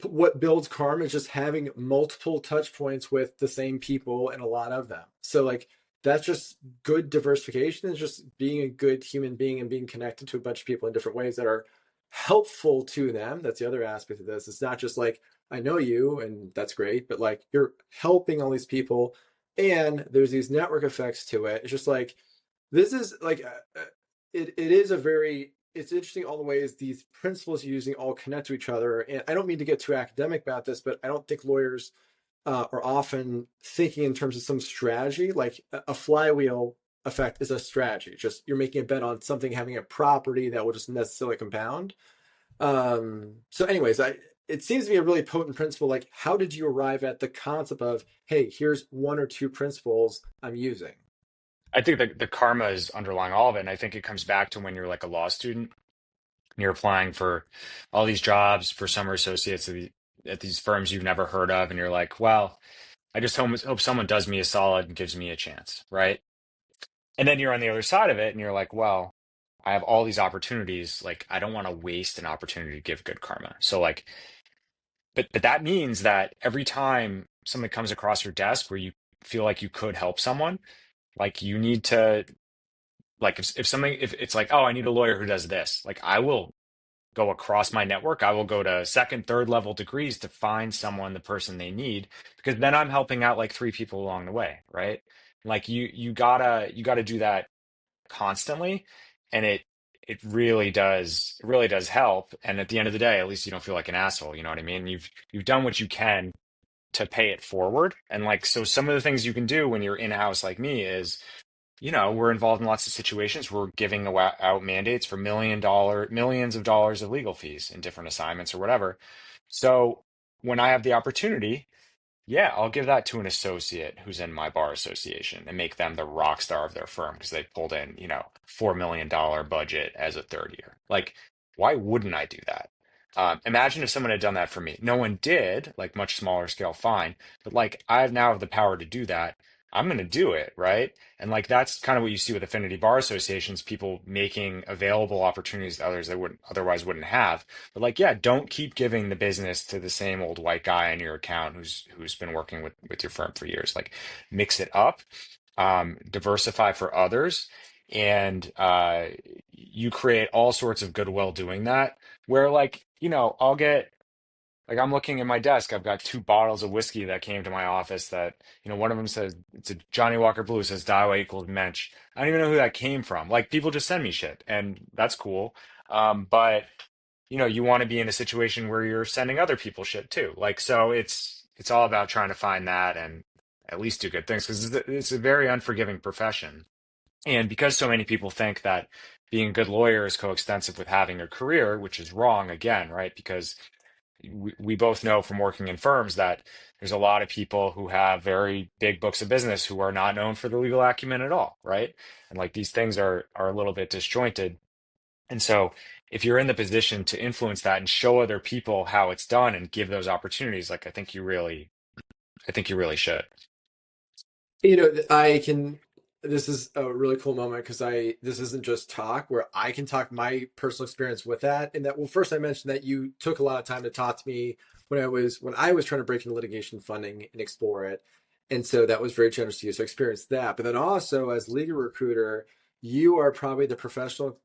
what builds karma is just having multiple touch points with the same people and a lot of them. So like that's just good diversification, is just being a good human being and being connected to a bunch of people in different ways that are helpful to them. That's the other aspect of this. It's not just like I know you and that's great, but like you're helping all these people and there's these network effects to it. It's just like this is like it is a very it's interesting all the ways these principles you're using all connect to each other. And I don't mean to get too academic about this, but I don't think lawyers are often thinking in terms of some strategy. Like a flywheel effect is a strategy. Just you're making a bet on something having a property that will just necessarily compound. So, anyways, it seems to be a really potent principle. Like, how did you arrive at the concept of, hey, here's one or two principles I'm using? I think that the karma is underlying all of it. And I think it comes back to when you're like a law student and you're applying for all these jobs for summer associates at these firms you've never heard of. And you're like, well, I just hope someone does me a solid and gives me a chance. Right. And then you're on the other side of it and you're like, well, I have all these opportunities. Like, I don't want to waste an opportunity to give good karma. So, like, but that means that every time something comes across your desk where you feel like you could help someone, like, you need to like if it's like, oh, I need a lawyer who does this, like I will go across my network. I will go to second, third level degrees to find someone, the person they need, because then I'm helping out like three people along the way, right? Like you gotta do that constantly, and it really does help. And at the end of the day, at least you don't feel like an asshole. You know what I mean? You've done what you can to pay it forward. And like so some of the things you can do when you're in-house like me is we're involved in lots of situations. We're giving out mandates for millions of dollars of legal fees in different assignments or whatever. So when I have the opportunity, Yeah, I'll give that to an associate who's in my bar association and make them the rock star of their firm because they pulled in, $4 million budget as a third year. Like, why wouldn't I do that? Imagine if someone had done that for me. No one did, like much smaller scale, fine. But like, I now have the power to do that. I'm going to do it, right? And like, that's kind of what you see with affinity bar associations, people making available opportunities to others that wouldn't otherwise wouldn't have. But like, yeah, don't keep giving the business to the same old white guy in your account who's been working with your firm for years. Like, mix it up, diversify for others, and you create all sorts of goodwill doing that. Where like, I'll get like I'm looking at my desk. I've got two bottles of whiskey that came to my office that, one of them says it's a Johnny Walker Blue, says Dai Wei equals Mensch. I don't even know who that came from. Like people just send me shit, and that's cool. But you want to be in a situation where you're sending other people shit too. Like so it's all about trying to find that and at least do good things because it's a very unforgiving profession. And because so many people think that being a good lawyer is coextensive with having a career, which is wrong again, right? Because we both know from working in firms that there's a lot of people who have very big books of business who are not known for the legal acumen at all, right? And like these things are a little bit disjointed. And so if you're in the position to influence that and show other people how it's done and give those opportunities, like I think you really should. I can. This is a really cool moment because this isn't just talk where I can talk my personal experience with that. And that, well, first I mentioned that you took a lot of time to talk to me when I was trying to break into litigation funding and explore it. And so that was very generous to you. So I experienced that. But then also as legal recruiter, you are probably the professional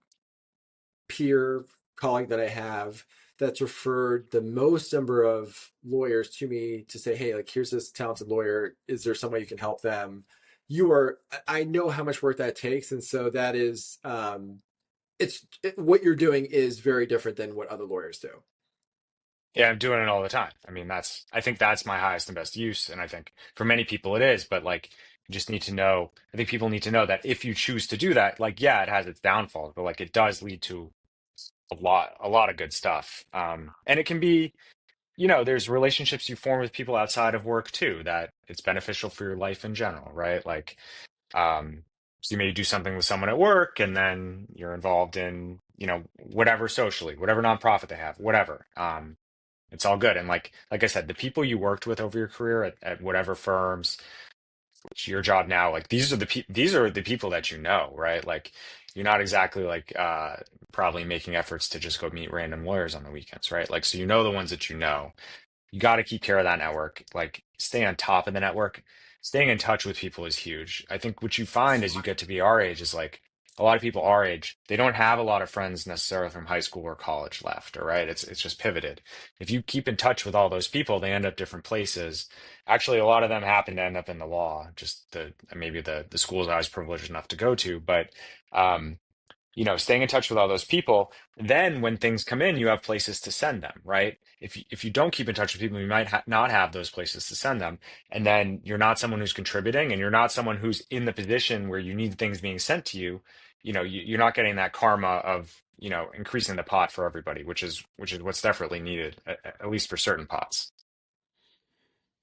peer colleague that I have that's referred the most number of lawyers to me to say, hey, like, here's this talented lawyer. Is there some way you can help them? I know how much work that takes. And so that is, what you're doing is very different than what other lawyers do. Yeah, I'm doing it all the time. I mean, I think that's my highest and best use. And I think for many people it is, but like, you just need to know, I think people need to know that if you choose to do that, like, yeah, it has its downfalls, but like, it does lead to a lot of good stuff. And it can be, there's relationships you form with people outside of work too, that it's beneficial for your life in general, right? Like, so you may do something with someone at work and then you're involved in, whatever socially, whatever nonprofit they have, whatever. It's all good. And like I said, the people you worked with over your career at whatever firms, it's your job now, like these are the people that right? Like you're not exactly like probably making efforts to just go meet random lawyers on the weekends, right? Like so the ones that you got to keep care of that network, like stay on top of the network. Staying in touch with people is huge. I think what you find as you get to be our age is like a lot of people our age, they don't have a lot of friends necessarily from high school or college left, all right? It's just pivoted. If you keep in touch with all those people, they end up different places. Actually, a lot of them happen to end up in the law, just maybe the schools I was privileged enough to go to, but um staying in touch with all those people, then when things come in, you have places to send them, right? If you don't keep in touch with people, you might not have those places to send them. And then you're not someone who's contributing and you're not someone who's in the position where you need things being sent to you. You're not getting that karma of, increasing the pot for everybody, which is what's definitely needed, at least for certain pots.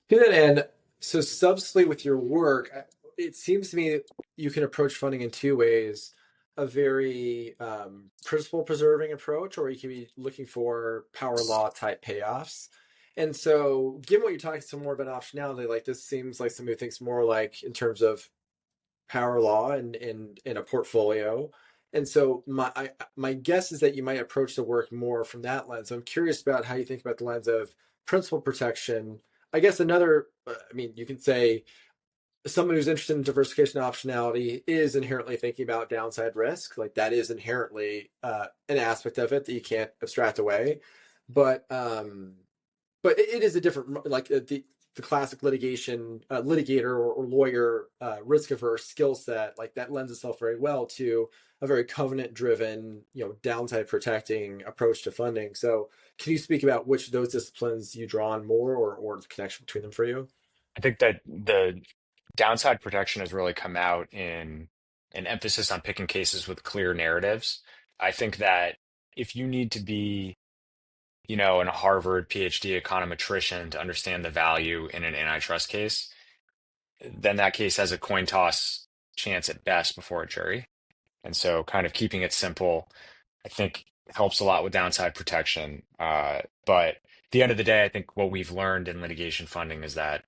Good. And so subsequently with your work, it seems to me you can approach funding in two ways: a very principle preserving approach, or you can be looking for power law type payoffs. And so, given what you're talking some more about optionality, like this seems like somebody who thinks more like in terms of power law and in a portfolio. And so my guess is that you might approach the work more from that lens. I'm curious about how you think about the lens of principal protection. I guess I mean, you can say someone who's interested in diversification optionality is inherently thinking about downside risk. Like that is inherently an aspect of it that you can't abstract away. But it is a different, like the classic litigation litigator or lawyer risk averse skill set, like that lends itself very well to a very covenant driven, downside protecting approach to funding. So can you speak about which of those disciplines you draw on more, or the connection between them for you? I think that the downside protection has really come out in an emphasis on picking cases with clear narratives. I think that if you need to be an Harvard PhD econometrician to understand the value in an antitrust case, then that case has a coin toss chance at best before a jury. And so, kind of keeping it simple, I think helps a lot with downside protection. But at the end of the day, I think what we've learned in litigation funding is that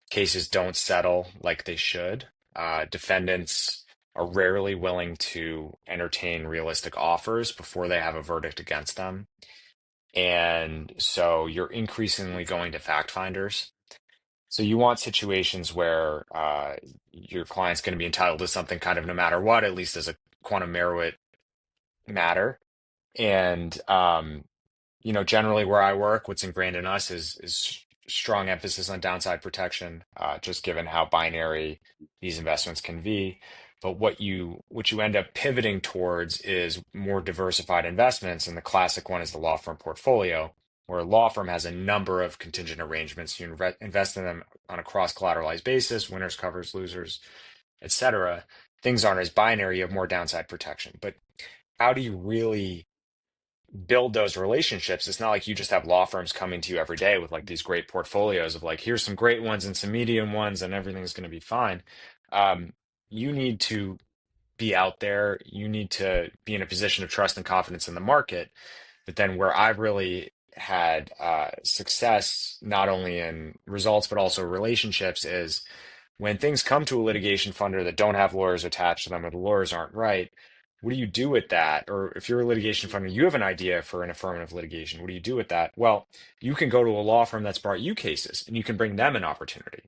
cases don't settle like they should. Defendants are rarely willing to entertain realistic offers before they have a verdict against them. And so you're increasingly going to fact finders. So you want situations where your client's going to be entitled to something kind of no matter what, at least as a quantum meruit matter. And generally where I work, what's ingrained in us is strong emphasis on downside protection, just given how binary these investments can be. But what you end up pivoting towards is more diversified investments, and the classic one is the law firm portfolio, where a law firm has a number of contingent arrangements. You invest in them on a cross-collateralized basis, winners covers losers, etc. Things aren't as binary, you have more downside protection. But how do you really build those relationships? It's not like you just have law firms coming to you every day with like these great portfolios of like, here's some great ones and some medium ones, and everything's going to be fine. Um, you need to be out there. You need to be in a position of trust and confidence in the market. But then where I've really had success, not only in results, but also relationships, is when things come to a litigation funder that don't have lawyers attached to them or the lawyers aren't right, what do you do with that? Or if you're a litigation funder, you have an idea for an affirmative litigation. What do you do with that? Well, you can go to a law firm that's brought you cases and you can bring them an opportunity.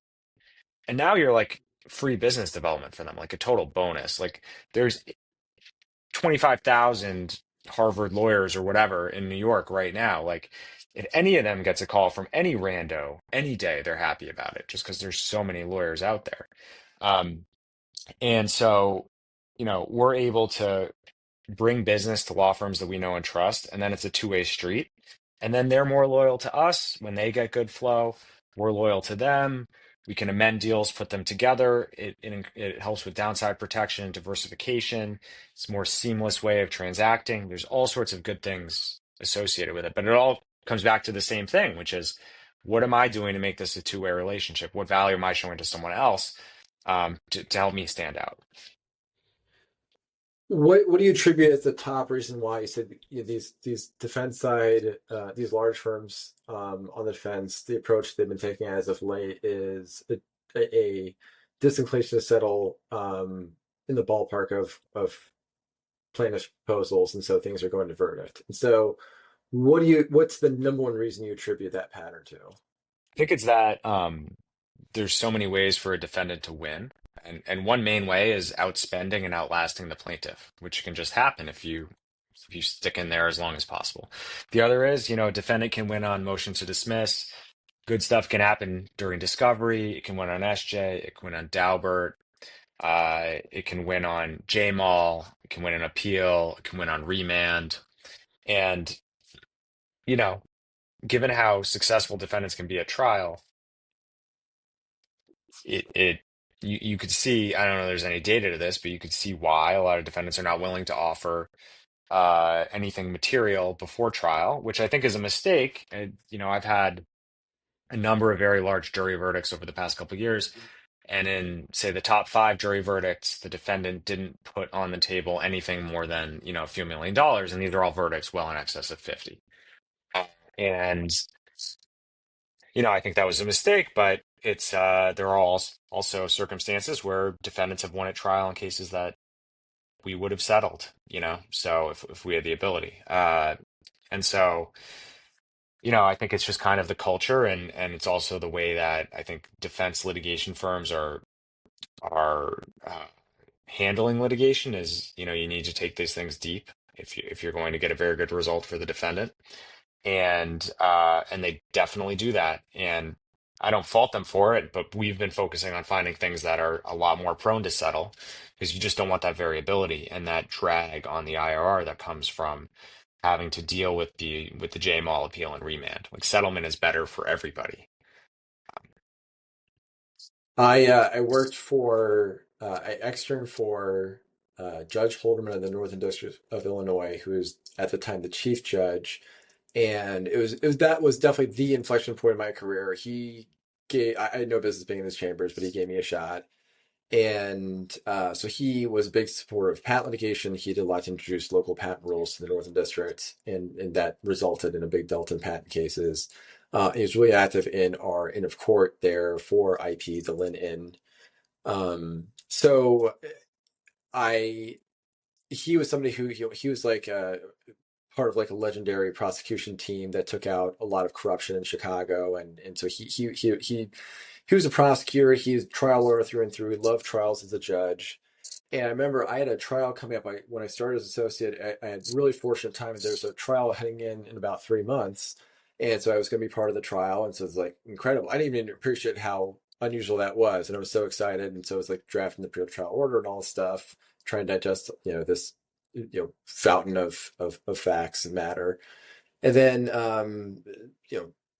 And now you're like free business development for them, like a total bonus. Like there's 25,000 Harvard lawyers or whatever in New York right now. Like if any of them gets a call from any rando any day, they're happy about it just because there's so many lawyers out there. Um, and so, we're able to bring business to law firms that we know and trust, and then it's a two-way street. And then they're more loyal to us when they get good flow. We're loyal to them. We can amend deals, put them together. It helps with downside protection, diversification. It's a more seamless way of transacting. There's all sorts of good things associated with it, but it all comes back to the same thing, which is what am I doing to make this a two-way relationship? What value am I showing to someone else to help me stand out? What do you attribute as the top reason why you said these defense side these large firms on the defense, the approach they've been taking as of late is a disinclination to settle in the ballpark of plaintiff's proposals, and so things are going to verdict. And so what's the number one reason you attribute that pattern to? I think it's that there's so many ways for a defendant to win. And one main way is outspending and outlasting the plaintiff, which can just happen if you stick in there as long as possible. The other is, a defendant can win on motion to dismiss. Good stuff can happen during discovery. It can win on SJ. It can win on Daubert. It can win on JMall. It can win an appeal. It can win on remand. And, you know, given how successful defendants can be at trial, it you could see, I don't know if there's any data to this, but you could see why a lot of defendants are not willing to offer anything material before trial, which I think is a mistake. I've had a number of very large jury verdicts over the past couple of years, and in say the top five jury verdicts, the defendant didn't put on the table anything more than a few $1 million, and these are all verdicts well in excess of 50. And I think that was a mistake, but there are also circumstances where defendants have won at trial in cases that we would have settled, so if we had the ability. And so, I think it's just kind of the culture, and it's also the way that I think defense litigation firms are handling litigation is, you need to take these things deep if you're going to get a very good result for the defendant. And they definitely do that. And I don't fault them for it, but we've been focusing on finding things that are a lot more prone to settle because you just don't want that variability and that drag on the IRR that comes from having to deal with the JMall appeal and remand. Like settlement is better for everybody. I worked for I externed for Judge Holderman of the Northern District of Illinois, who was at the time the chief judge, And it was that was definitely the inflection point in my career. He gave I had no business being in his chambers, but he gave me a shot. And so he was a big supporter of patent litigation. He did a lot to introduce local patent rules to the Northern District, and that resulted in a big delta in patent cases. He was really active in our Inn of Court there for IP, the Lynn Inn. So I he was somebody who he was like part of like a legendary prosecution team that took out a lot of corruption in Chicago, and so he was a prosecutor. He's a trial lawyer through and through. He loved trials as a judge. And I remember I had a trial coming up. When I started as associate, I had really fortunate timing. There's a trial heading in about 3 months, and so I was going to be part of the trial. And so it's like incredible. I didn't even appreciate how unusual that was, and I was so excited. And so it was like drafting the pre-trial order and all this stuff, trying to digest this fountain of facts and matter. And then,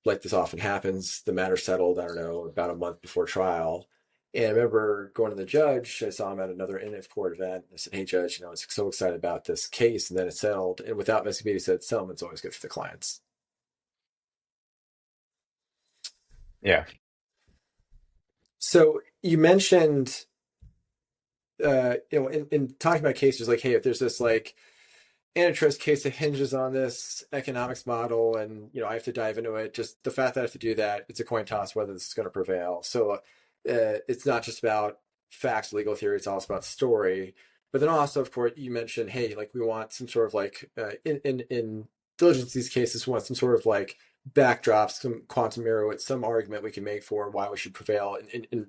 like this often happens, the matter settled, I don't know, about a month before trial. And I remember going to the judge. I saw him at another Inn of Court event. I said, "Hey, Judge, I was so excited about this case." And then it settled. And without missing a beat, he said, "Settlement's always good for the clients." Yeah. So you mentioned, in talking about cases, like, hey, if there's this like antitrust case that hinges on this economics model, and I have to dive into it, just the fact that I have to do that, it's a coin toss whether this is going to prevail. So it's not just about facts, legal theory, it's also about story. But then also, of course, you mentioned, hey, like we want some sort of like in diligence these cases, we want some sort of like backdrops, some quantum mirror with some argument we can make for why we should prevail, and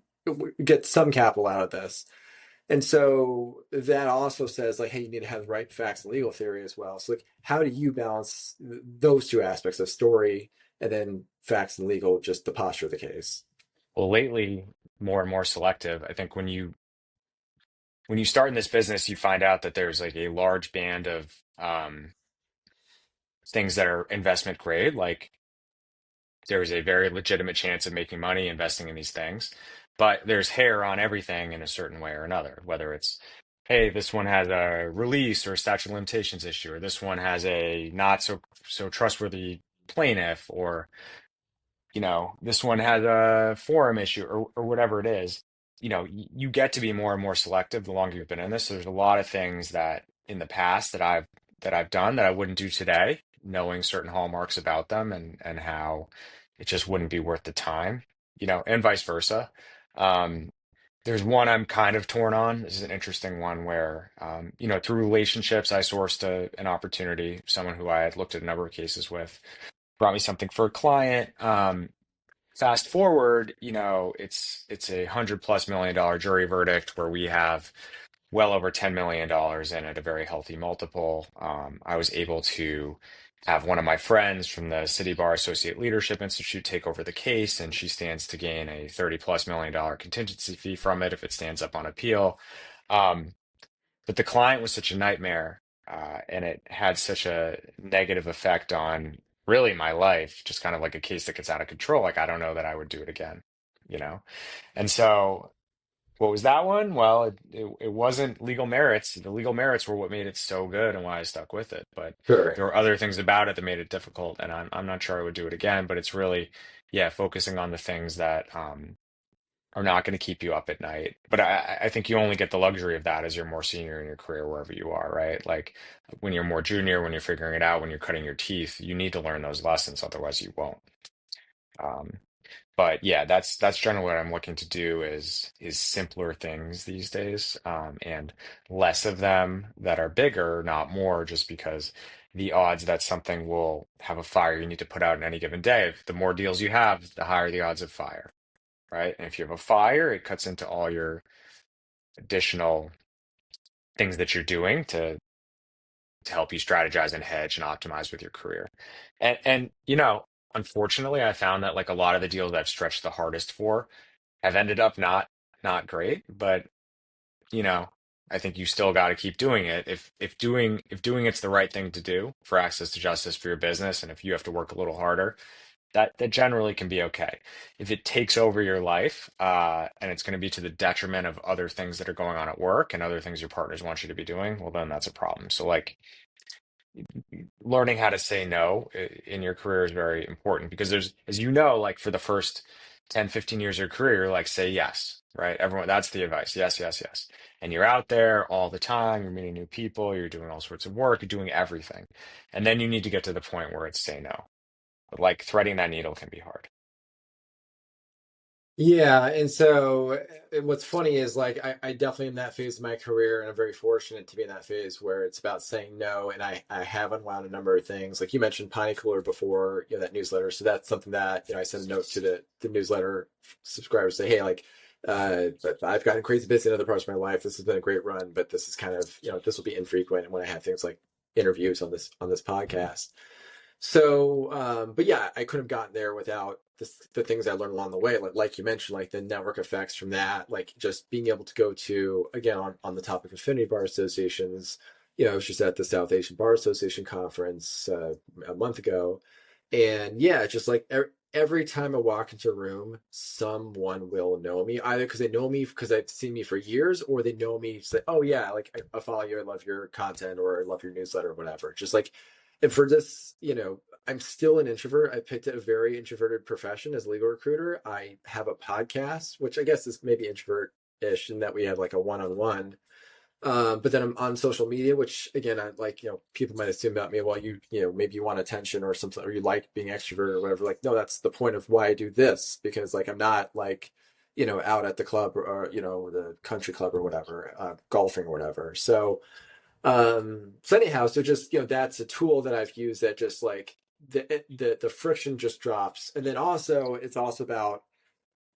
get some capital out of this. And so that also says like, hey, you need to have the right facts and legal theory as well. So like, how do you balance those two aspects of story and then facts and legal, just the posture of the case? Well, lately, more and more selective. I think when you start in this business, you find out that there's like a large band of things that are investment grade. Like there's a very legitimate chance of making money investing in these things, but there's hair on everything in a certain way or another, whether it's, hey, this one has a release or a statute of limitations issue, or this one has a not so trustworthy plaintiff, or this one has a forum issue or whatever it is. You get to be more and more selective the longer you've been in this. So there's a lot of things that in the past that I've done that I wouldn't do today, knowing certain hallmarks about them and how it just wouldn't be worth the time, and vice versa. Um, there's one I'm kind of torn on. This is an interesting one where, through relationships, I sourced an opportunity, someone who I had looked at a number of cases with, brought me something for a client. Fast forward, it's $100+ million jury verdict where we have well over $10 million in at a very healthy multiple. I was able to have one of my friends from the City Bar Associate Leadership Institute take over the case, and she stands to gain a $30+ million contingency fee from it if it stands up on appeal. Um, but the client was such a nightmare, and it had such a negative effect on really my life, just kind of like a case that gets out of control. Like, I don't know that I would do it again, you know? And so, what was that one? Well, it wasn't legal merits. The legal merits were what made it so good and why I stuck with it. But Sure. there were other things about it that made it difficult, and I'm not sure I would do it again. But it's really, yeah, focusing on the things that are not going to keep you up at night. But I think you only get the luxury of that as you're more senior in your career, wherever you are, right? Like when you're more junior, when you're figuring it out, when you're cutting your teeth, you need to learn those lessons, otherwise you won't. Um, but yeah, that's generally what I'm looking to do is simpler things these days, and less of them that are bigger, not more, just because the odds that something will have a fire you need to put out in any given day, the more deals you have, the higher the odds of fire, right? And if you have a fire, it cuts into all your additional things that you're doing to help you strategize and hedge and optimize with your career. And unfortunately, I found that like a lot of the deals I've stretched the hardest for have ended up not great, but you know, I think you still got to keep doing it. If doing it's the right thing to do for access to justice for your business, and if you have to work a little harder, that generally can be okay. If it takes over your life, and it's going to be to the detriment of other things that are going on at work and other things your partners want you to be doing, well, then that's a problem. So like, learning how to say no in your career is very important because there's, as you know, like for the first 10, 15 years of your career, like say yes, right? Everyone, that's the advice. Yes, yes, yes. And you're out there all the time, you're meeting new people, you're doing all sorts of work, you're doing everything. And then you need to get to the point where it's say no. But like threading that needle can be hard. Yeah, and so what's funny is like I definitely in that phase of my career, and I'm very fortunate to be in that phase where it's about saying no, and I have unwound a number of things. Like you mentioned Piney Cooler before, that newsletter. So that's something that I send a note to the newsletter subscribers say, hey, like but I've gotten crazy busy in other parts of my life. This has been a great run, but this is kind of this will be infrequent when I have things like interviews on this podcast. So, but yeah, I couldn't have gotten there without the things I learned along the way. Like you mentioned, like the network effects from that, like just being able to go to, again, on the topic of affinity bar associations, I was just at the South Asian Bar Association conference a month ago. And yeah, just like every time I walk into a room, someone will know me either because they know me because they've seen me for years, or they know me, say, oh yeah, like I follow you, I love your content, or I love your newsletter, or whatever. Just like, and for this, I'm still an introvert. I picked a very introverted profession as a legal recruiter. I have a podcast, which I guess is maybe introvert-ish in that we have like a one-on-one. But then I'm on social media, which again, I like, people might assume about me, well, maybe you want attention or something, or you like being extroverted or whatever. Like, no, that's the point of why I do this, because like, I'm not like, out at the club or the country club or whatever, golfing or whatever. So anyhow, so just, that's a tool that I've used that just like the friction just drops. And then also it's also about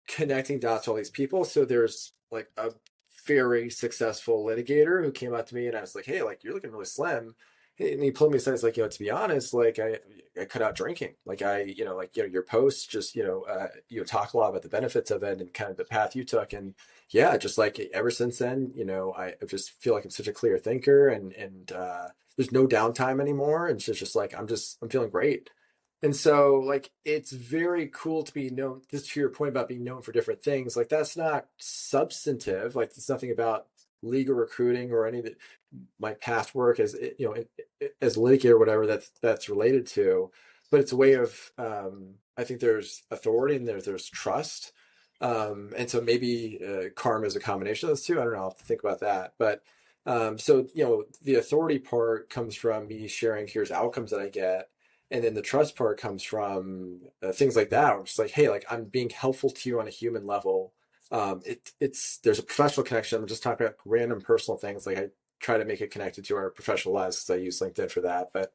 connecting dots to all these people. So there's like a very successful litigator who came up to me and I was like, hey, like you're looking really slim. And he pulled me aside. It's like, to be honest, like I cut out drinking. Like your posts just, talk a lot about the benefits of it and kind of the path you took. And yeah, just like ever since then, I just feel like I'm such a clear thinker and there's no downtime anymore. And it's just like, I'm feeling great. And so, like, it's very cool to be known. This to your point about being known for different things. Like, that's not substantive. Like, it's nothing about legal recruiting or any of my past work as as a litigator or whatever that's related to. But it's a way of I think there's authority and there's trust. And so maybe karma is a combination of those two. I don't know. I'll have to think about that. But so the authority part comes from me sharing here's outcomes that I get, and then the trust part comes from things like that. It's like, hey, like I'm being helpful to you on a human level. It's there's a professional connection. I'm just talking about random personal things. Like I try to make it connected to our professional lives because I use LinkedIn for that. But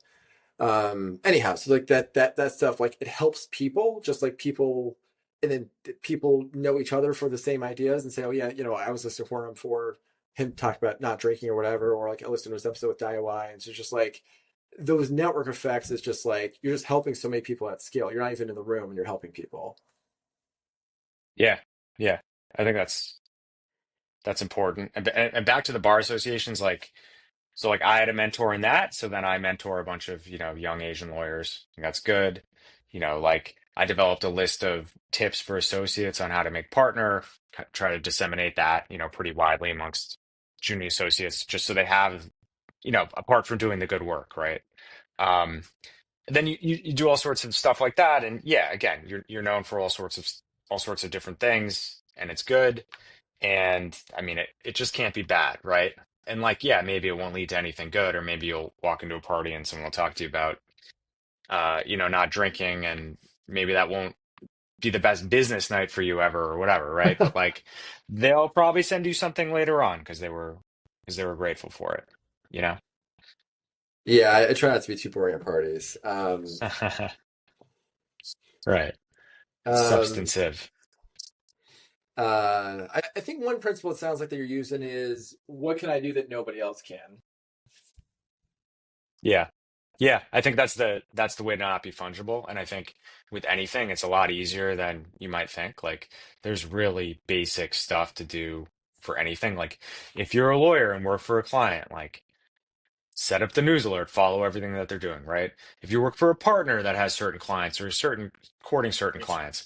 anyhow, so like that stuff, like it helps people, just like people, and then people know each other for the same ideas and say, oh yeah, I was listening for him for him talk about not drinking or whatever, or like I listened to his episode with Dai Wai, and so it's just like those network effects is just like you're just helping so many people at scale. You're not even in the room and you're helping people. Yeah. Yeah. I think that's important. And back to the bar associations, like, so like I had a mentor in that. So then I mentor a bunch of, young Asian lawyers. And that's good. Like I developed a list of tips for associates on how to make partner, try to disseminate that, pretty widely amongst junior associates, just so they have, apart from doing the good work, right? Um, then you do all sorts of stuff like that. And yeah, again, you're known for all sorts of different things, and it's good. And I mean, it just can't be bad, right? And like, yeah, maybe it won't lead to anything good, or maybe you'll walk into a party and someone will talk to you about, not drinking, and maybe that won't be the best business night for you ever, or whatever, right? But like, they'll probably send you something later on because they were grateful for it, you know? Yeah, I try not to be too boring at parties. Right. Um, Substantive. I think one principle it sounds like that you're using is what can I do that nobody else can? Yeah. Yeah, I think that's the way to not be fungible. And I think with anything, it's a lot easier than you might think. Like there's really basic stuff to do for anything. Like if you're a lawyer and work for a client, like set up the news alert, follow everything that they're doing, right? If you work for a partner that has certain clients or certain courting certain clients,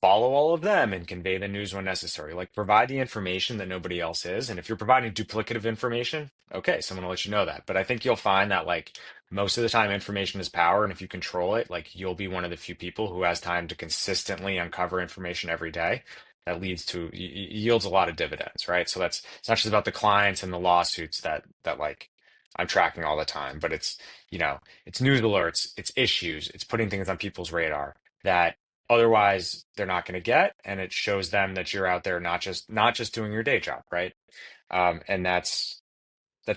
follow all of them and convey the news when necessary. Like provide the information that nobody else is. And if you're providing duplicative information, okay, someone will let you know that. But I think you'll find that like most of the time information is power. And if you control it, like you'll be one of the few people who has time to consistently uncover information every day. That leads to yields a lot of dividends, right? So that's it's not just about the clients and the lawsuits that like I'm tracking all the time, but it's it's news alerts, it's issues, it's putting things on people's radar that otherwise they're not going to get, and it shows them that you're out there not just doing your day job, right? And that's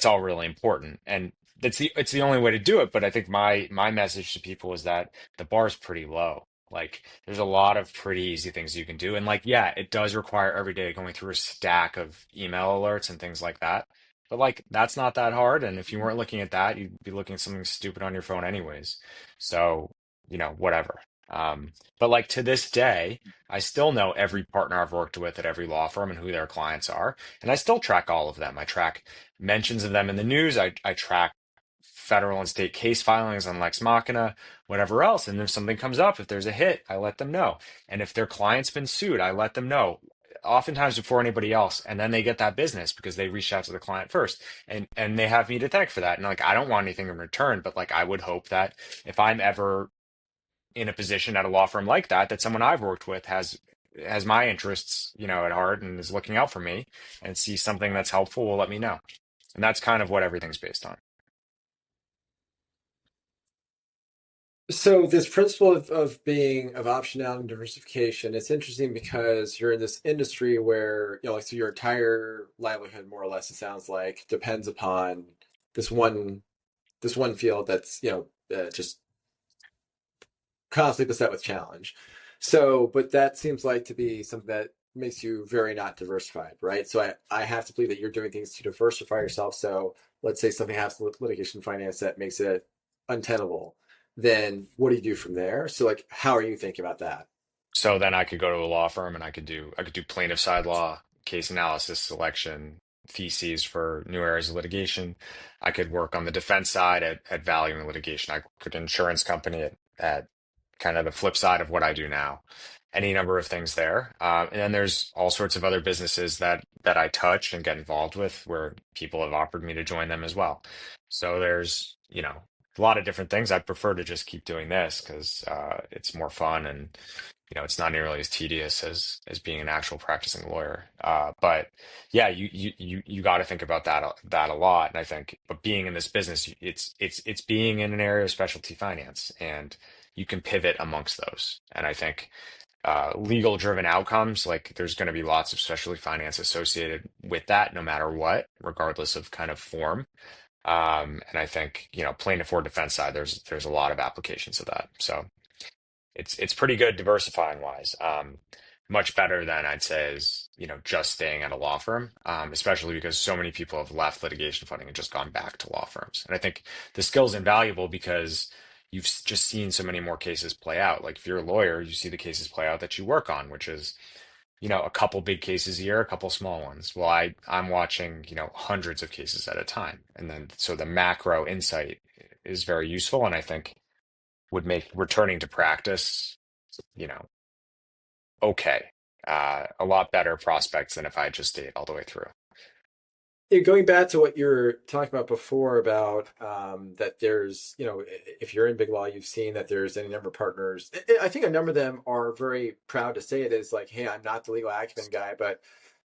all really important, and it's the only way to do it. But I think my message to people is that the bar is pretty low. Like there's a lot of pretty easy things you can do, and like yeah, it does require every day going through a stack of email alerts and things like that. But like that's not that hard, and if you weren't looking at that, you'd be looking at something stupid on your phone anyways. So whatever. But like to this day, I still know every partner I've worked with at every law firm and who their clients are, and I still track all of them. I track mentions of them in the news. I track federal and state case filings on Lex Machina, whatever else. And if something comes up, if there's a hit, I let them know. And if their client's been sued, I let them know. Oftentimes before anybody else, and then they get that business because they reached out to the client first, and they have me to thank for that. And like I don't want anything in return, but like I would hope that if I'm ever in a position at a law firm like that, that someone I've worked with has my interests, at heart and is looking out for me and sees something that's helpful will let me know. And that's kind of what everything's based on. So this principle of being of optionality and diversification, it's interesting because you're in this industry where, like so your entire livelihood, more or less, it sounds like, depends upon this one this one field that's, just constantly beset with challenge. So, but that seems like to be something that makes you very not diversified, right? So I have to believe that you're doing things to diversify yourself. So let's say something happens with litigation finance that makes it untenable. Then what do you do from there? So like, how are you thinking about that? So then I could go to a law firm and I could do plaintiff side law, case analysis, selection, theses for new areas of litigation. I could work on the defense side at valuing litigation. I could insurance company at kind of the flip side of what I do now. Any number of things there. And then there's all sorts of other businesses that I touch and get involved with where people have offered me to join them as well. So there's, a lot of different things. I'd prefer to just keep doing this because it's more fun and it's not nearly as tedious as being an actual practicing lawyer. But yeah, you got to think about that a lot. And I think, but being in this business, it's being in an area of specialty finance, and you can pivot amongst those. And I think legal driven outcomes, like there's going to be lots of specialty finance associated with that, no matter what, regardless of kind of form. And I think, plaintiff or defense side, there's a lot of applications of that. So it's pretty good diversifying wise. Much better than I'd say is, just staying at a law firm, especially because so many people have left litigation funding and just gone back to law firms. And I think the skill is invaluable because just seen so many more cases play out. Like if you're a lawyer, you see the cases play out that you work on, which is, a couple big cases a year, a couple small ones. Well, I'm watching, hundreds of cases at a time. And then so the macro insight is very useful, and I think would make returning to practice, you know, okay. A lot better prospects than if I just stayed all the way through. Yeah, going back to what you were talking about before about that there's, if you're in big law, you've seen that there's any number of partners. I think a number of them are very proud to say it is like, hey, I'm not the legal acumen guy, but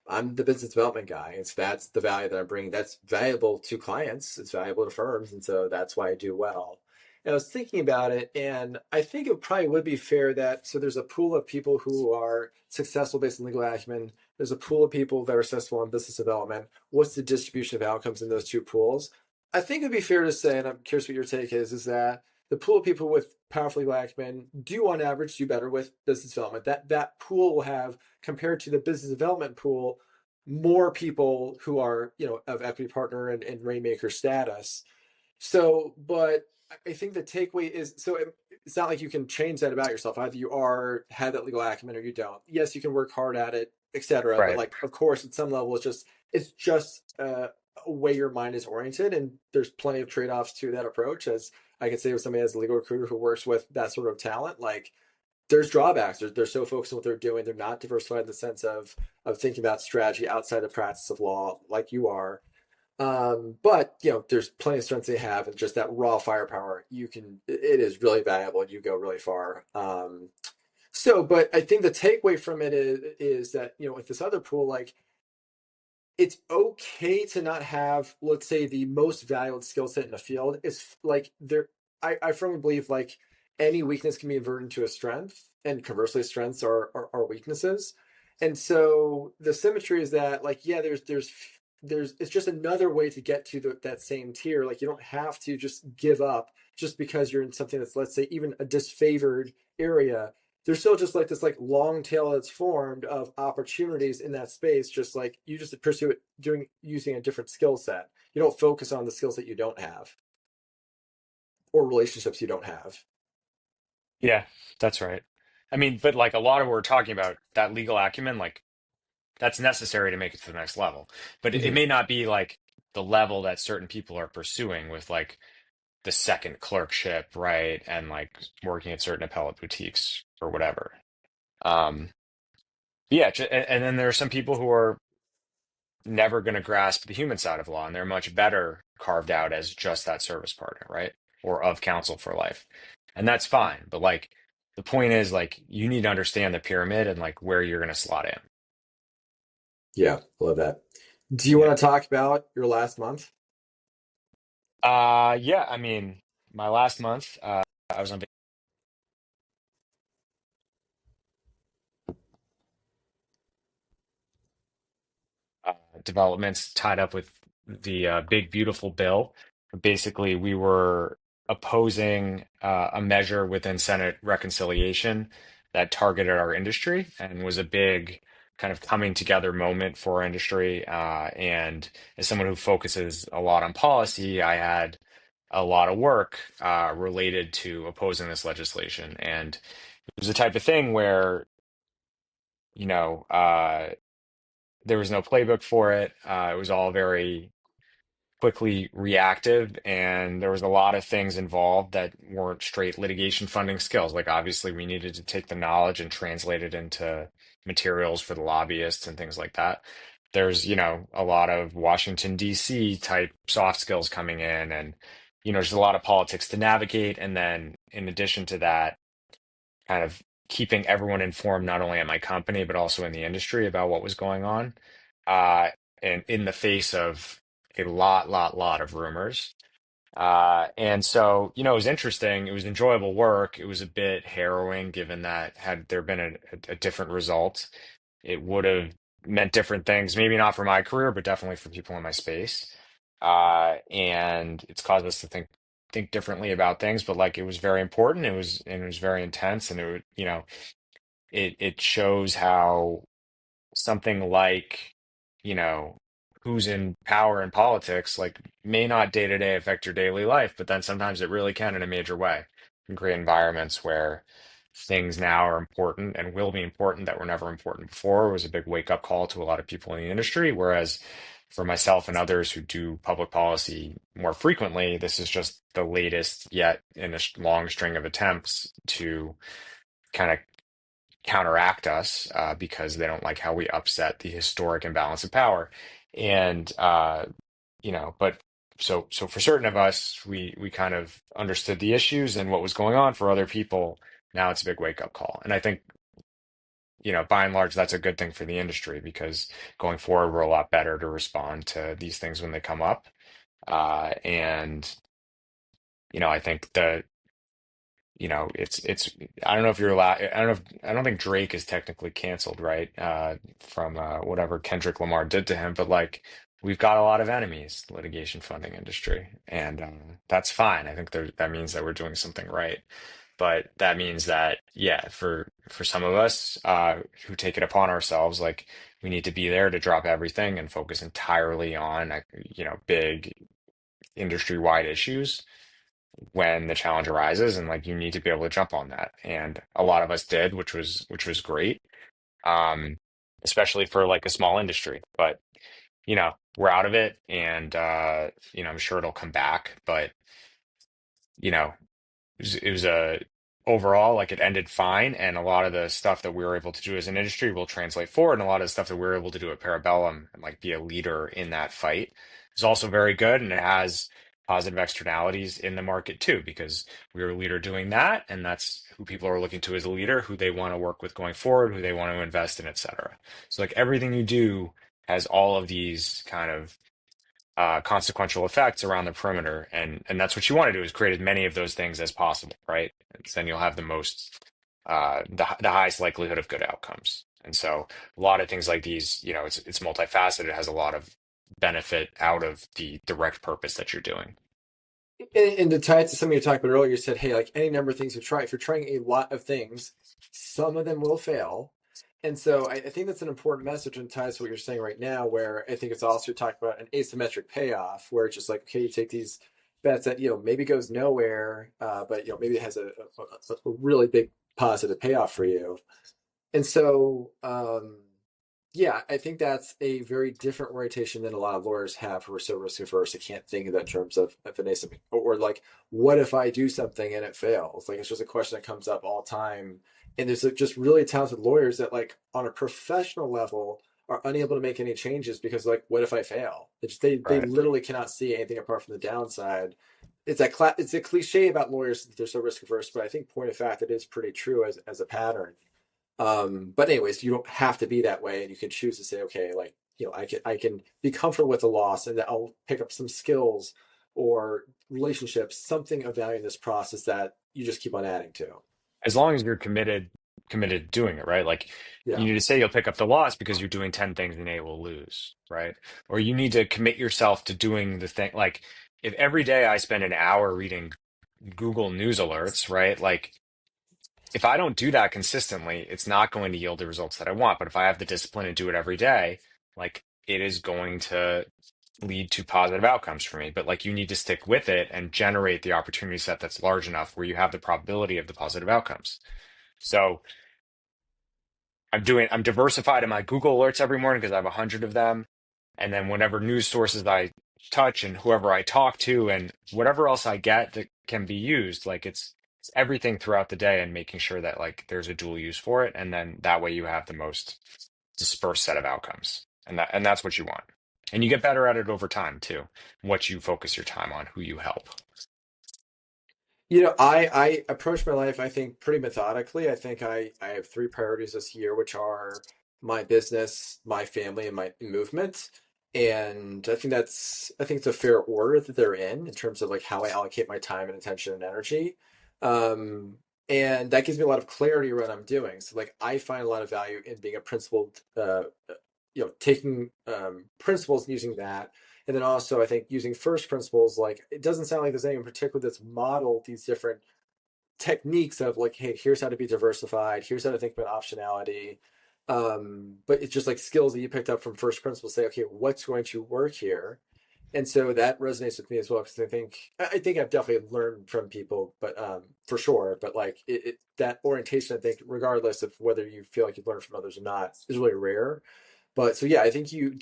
I'm the business development guy. And so that's the value that I'm bringing. That's valuable to clients. It's valuable to firms. And so that's why I do well. And I was thinking about it, and I think it probably would be fair that so there's a pool of people who are successful based on legal acumen. There's a pool of people that are successful in business development. What's the distribution of outcomes in those two pools? I think it'd be fair to say, and I'm curious what your take is that the pool of people with powerful legal acumen do on average do better with business development. That pool will have, compared to the business development pool, more people who are, of equity partner and rainmaker status. So, but I think the takeaway is so it's not like you can change that about yourself. Either you have that legal acumen or you don't. Yes, you can work hard at it, etc. But Right. like, of course, at some level, it's just a way your mind is oriented, and there's plenty of trade offs to that approach. As I could say, with somebody as a legal recruiter who works with that sort of talent, like there's drawbacks. They're so focused on what they're doing. They're not diversified in the sense of thinking about strategy outside the practice of law, like you are. But there's plenty of strengths they have, and just that raw firepower, it is really valuable, and you go really far. But I think the takeaway from it is that with this other pool, like it's okay to not have, let's say, the most valued skill set in the field. It's like I firmly believe like any weakness can be inverted into a strength, and conversely, strengths are weaknesses. And so the symmetry is that, like, yeah, there's it's just another way to get to that same tier. Like, you don't have to just give up just because you're in something that's, let's say, even a disfavored area. There's still just like this like long tail that's formed of opportunities in that space. Just like you just pursue it using a different skill set. You don't focus on the skills that you don't have or relationships you don't have. Yeah, that's right. I mean, but like a lot of what we're talking about, that legal acumen, like that's necessary to make it to the next level. But it Mm-hmm. may not be like the level that certain people are pursuing with like the second clerkship, right? And like working at certain appellate boutiques or whatever. Um, yeah, and then there are some people who are never going to grasp the human side of law, and they're much better carved out as just that service partner, right? Or of counsel for life. And that's fine. But like the point is like you need to understand the pyramid and like where you're going to slot in. Yeah, love that. Do you Yeah. want to talk about your last month? Yeah, I mean, my last month, I was on uh, developments tied up with the big beautiful bill. Basically, we were opposing a measure within Senate reconciliation that targeted our industry and was a big kind of coming together moment for our industry. And as someone who focuses a lot on policy, I had a lot of work related to opposing this legislation. And it was the type of thing where, you know, there was no playbook for it. It was all very quickly reactive, and there was a lot of things involved that weren't straight litigation funding skills. Like obviously, we needed to take the knowledge and translate it into materials for the lobbyists and things like that. There's, a lot of Washington, D.C. type soft skills coming in, and there's a lot of politics to navigate. And then in addition to that, kind of keeping everyone informed, not only at my company, but also in the industry about what was going on. Uh, and in the face of a lot of rumors. And so, it was interesting. It was enjoyable work. It was a bit harrowing given that had there been a different result, it would have meant different things, maybe not for my career, but definitely for people in my space. And it's caused us to think differently about things, but like it was very important. It was very intense, and it shows how something like, you know, who's in power in politics, like may not day to day affect your daily life, but then sometimes it really can in a major way. It can create environments where things now are important and will be important that were never important before. It was a big wake up call to a lot of people in the industry. Whereas for myself and others who do public policy more frequently, this is just the latest yet in a long string of attempts to kind of counteract us because they don't like how we upset the historic imbalance of power. And but so for certain of us, we kind of understood the issues and what was going on. For other people, now it's a big wake up call. And I think, by and large, that's a good thing for the industry because going forward, we're a lot better to respond to these things when they come up. And I think it's I don't know if you're allowed. I don't know if I don't think Drake is technically canceled, right? From whatever Kendrick Lamar did to him, but like we've got a lot of enemies, litigation funding industry, and that's fine. I think that means that we're doing something right. But that means that, yeah, for some of us who take it upon ourselves, like we need to be there to drop everything and focus entirely on big industry-wide issues when the challenge arises, and like you need to be able to jump on that, and a lot of us did, which was great, um especially for like a small industry. But we're out of it, and I'm sure it'll come back. But you know it was a overall, like it ended fine. And a lot of the stuff that we were able to do as an industry will translate forward. And a lot of the stuff that we were able to do at Parabellum and like be a leader in that fight is also very good. And it has positive externalities in the market too, because we were a leader doing that. And that's who people are looking to as a leader, who they want to work with going forward, who they want to invest in, et cetera. So like everything you do has all of these kind of consequential effects around the perimeter, and that's what you want to do is create as many of those things as possible, right? And then you'll have the most the highest likelihood of good outcomes. And so a lot of things like these, it's multifaceted. It has a lot of benefit out of the direct purpose that you're doing. And to tie it to something you talked about earlier, you said, hey, like any number of things you try, if you're trying a lot of things, some of them will fail. And so I think that's an important message and ties to what you're saying right now, where I think it's also talking about an asymmetric payoff, where it's just like, okay, you take these bets that, maybe goes nowhere, but, maybe it has a really big positive payoff for you. And so, yeah, I think that's a very different orientation than a lot of lawyers have who are so risk averse. They can't think of that in terms of an asymmetric, or like, what if I do something and it fails? Like, it's just a question that comes up all the time. And there's just really talented lawyers that, like, on a professional level, are unable to make any changes because, like, what if I fail? They Right. literally cannot see anything apart from the downside. It's a cliche about lawyers that they're so risk averse, but I think point of fact it is pretty true as a pattern. But anyways, you don't have to be that way, and you can choose to say, okay, like, I can be comfortable with the loss, and that I'll pick up some skills or relationships, something of value in this process that you just keep on adding to. As long as you're committed to doing it, right? Like you Yeah. need to say you'll pick up the loss because you're doing 10 things and they will lose, right? Or you need to commit yourself to doing the thing. Like if every day I spend an hour reading Google News alerts, right? Like if I don't do that consistently, it's not going to yield the results that I want. But if I have the discipline and do it every day, like it is going to lead to positive outcomes for me. But like you need to stick with it and generate the opportunity set that's large enough where you have the probability of the positive outcomes. So I'm diversified in my Google alerts every morning because I have 100 of them. And then whatever news sources I touch and whoever I talk to and whatever else I get that can be used, like it's everything throughout the day and making sure that like there's a dual use for it. And then that way you have the most dispersed set of outcomes. And that's what you want. And you get better at it over time too. What you focus your time on, who you help. I approach my life, I think, pretty methodically. I think I have three priorities this year, which are my business, my family, and my movement. And I think it's a fair order that they're in terms of like how I allocate my time and attention and energy. Um, and that gives me a lot of clarity around what I'm doing. So like I find a lot of value in being a principled, taking principles and using that. And then also, I think using first principles, like it doesn't sound like there's anything in particular that's modeled these different techniques of like, hey, here's how to be diversified, here's how to think about optionality. But it's just like skills that you picked up from first principles. Say, okay, what's going to work here? And so that resonates with me as well because I think I've definitely learned from people, but for sure. But like that orientation, I think, regardless of whether you feel like you've learned from others or not, is really rare. But so yeah, I think you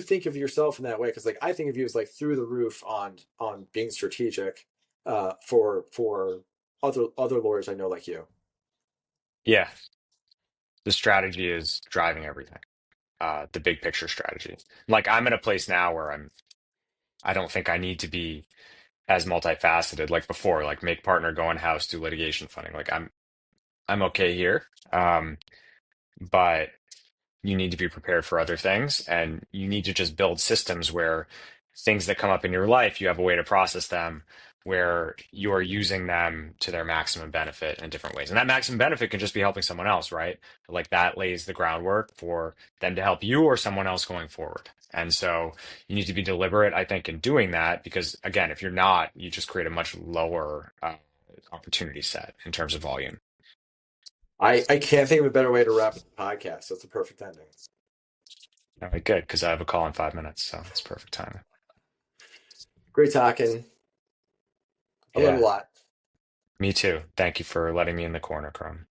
think of yourself in that way? Because like I think of you as like through the roof on being strategic for other lawyers I know like you. Yeah, the strategy is driving everything. The big picture strategy. Like I'm in a place now where I don't think I need to be as multifaceted like before, like make partner, go in house, do litigation funding. Like I'm okay here. But you need to be prepared for other things and you need to just build systems where things that come up in your life, you have a way to process them where you are using them to their maximum benefit in different ways. And that maximum benefit can just be helping someone else, right? Like that lays the groundwork for them to help you or someone else going forward. And so you need to be deliberate, I think, in doing that because, again, if you're not, you just create a much lower opportunity set in terms of volume. I can't think of a better way to wrap up the podcast. That's a perfect ending. All right, good, because I have a call in 5 minutes, so it's perfect timing. Great talking. I learned a Yeah, lot. me too. Thank you for letting me in the corner, Chrome.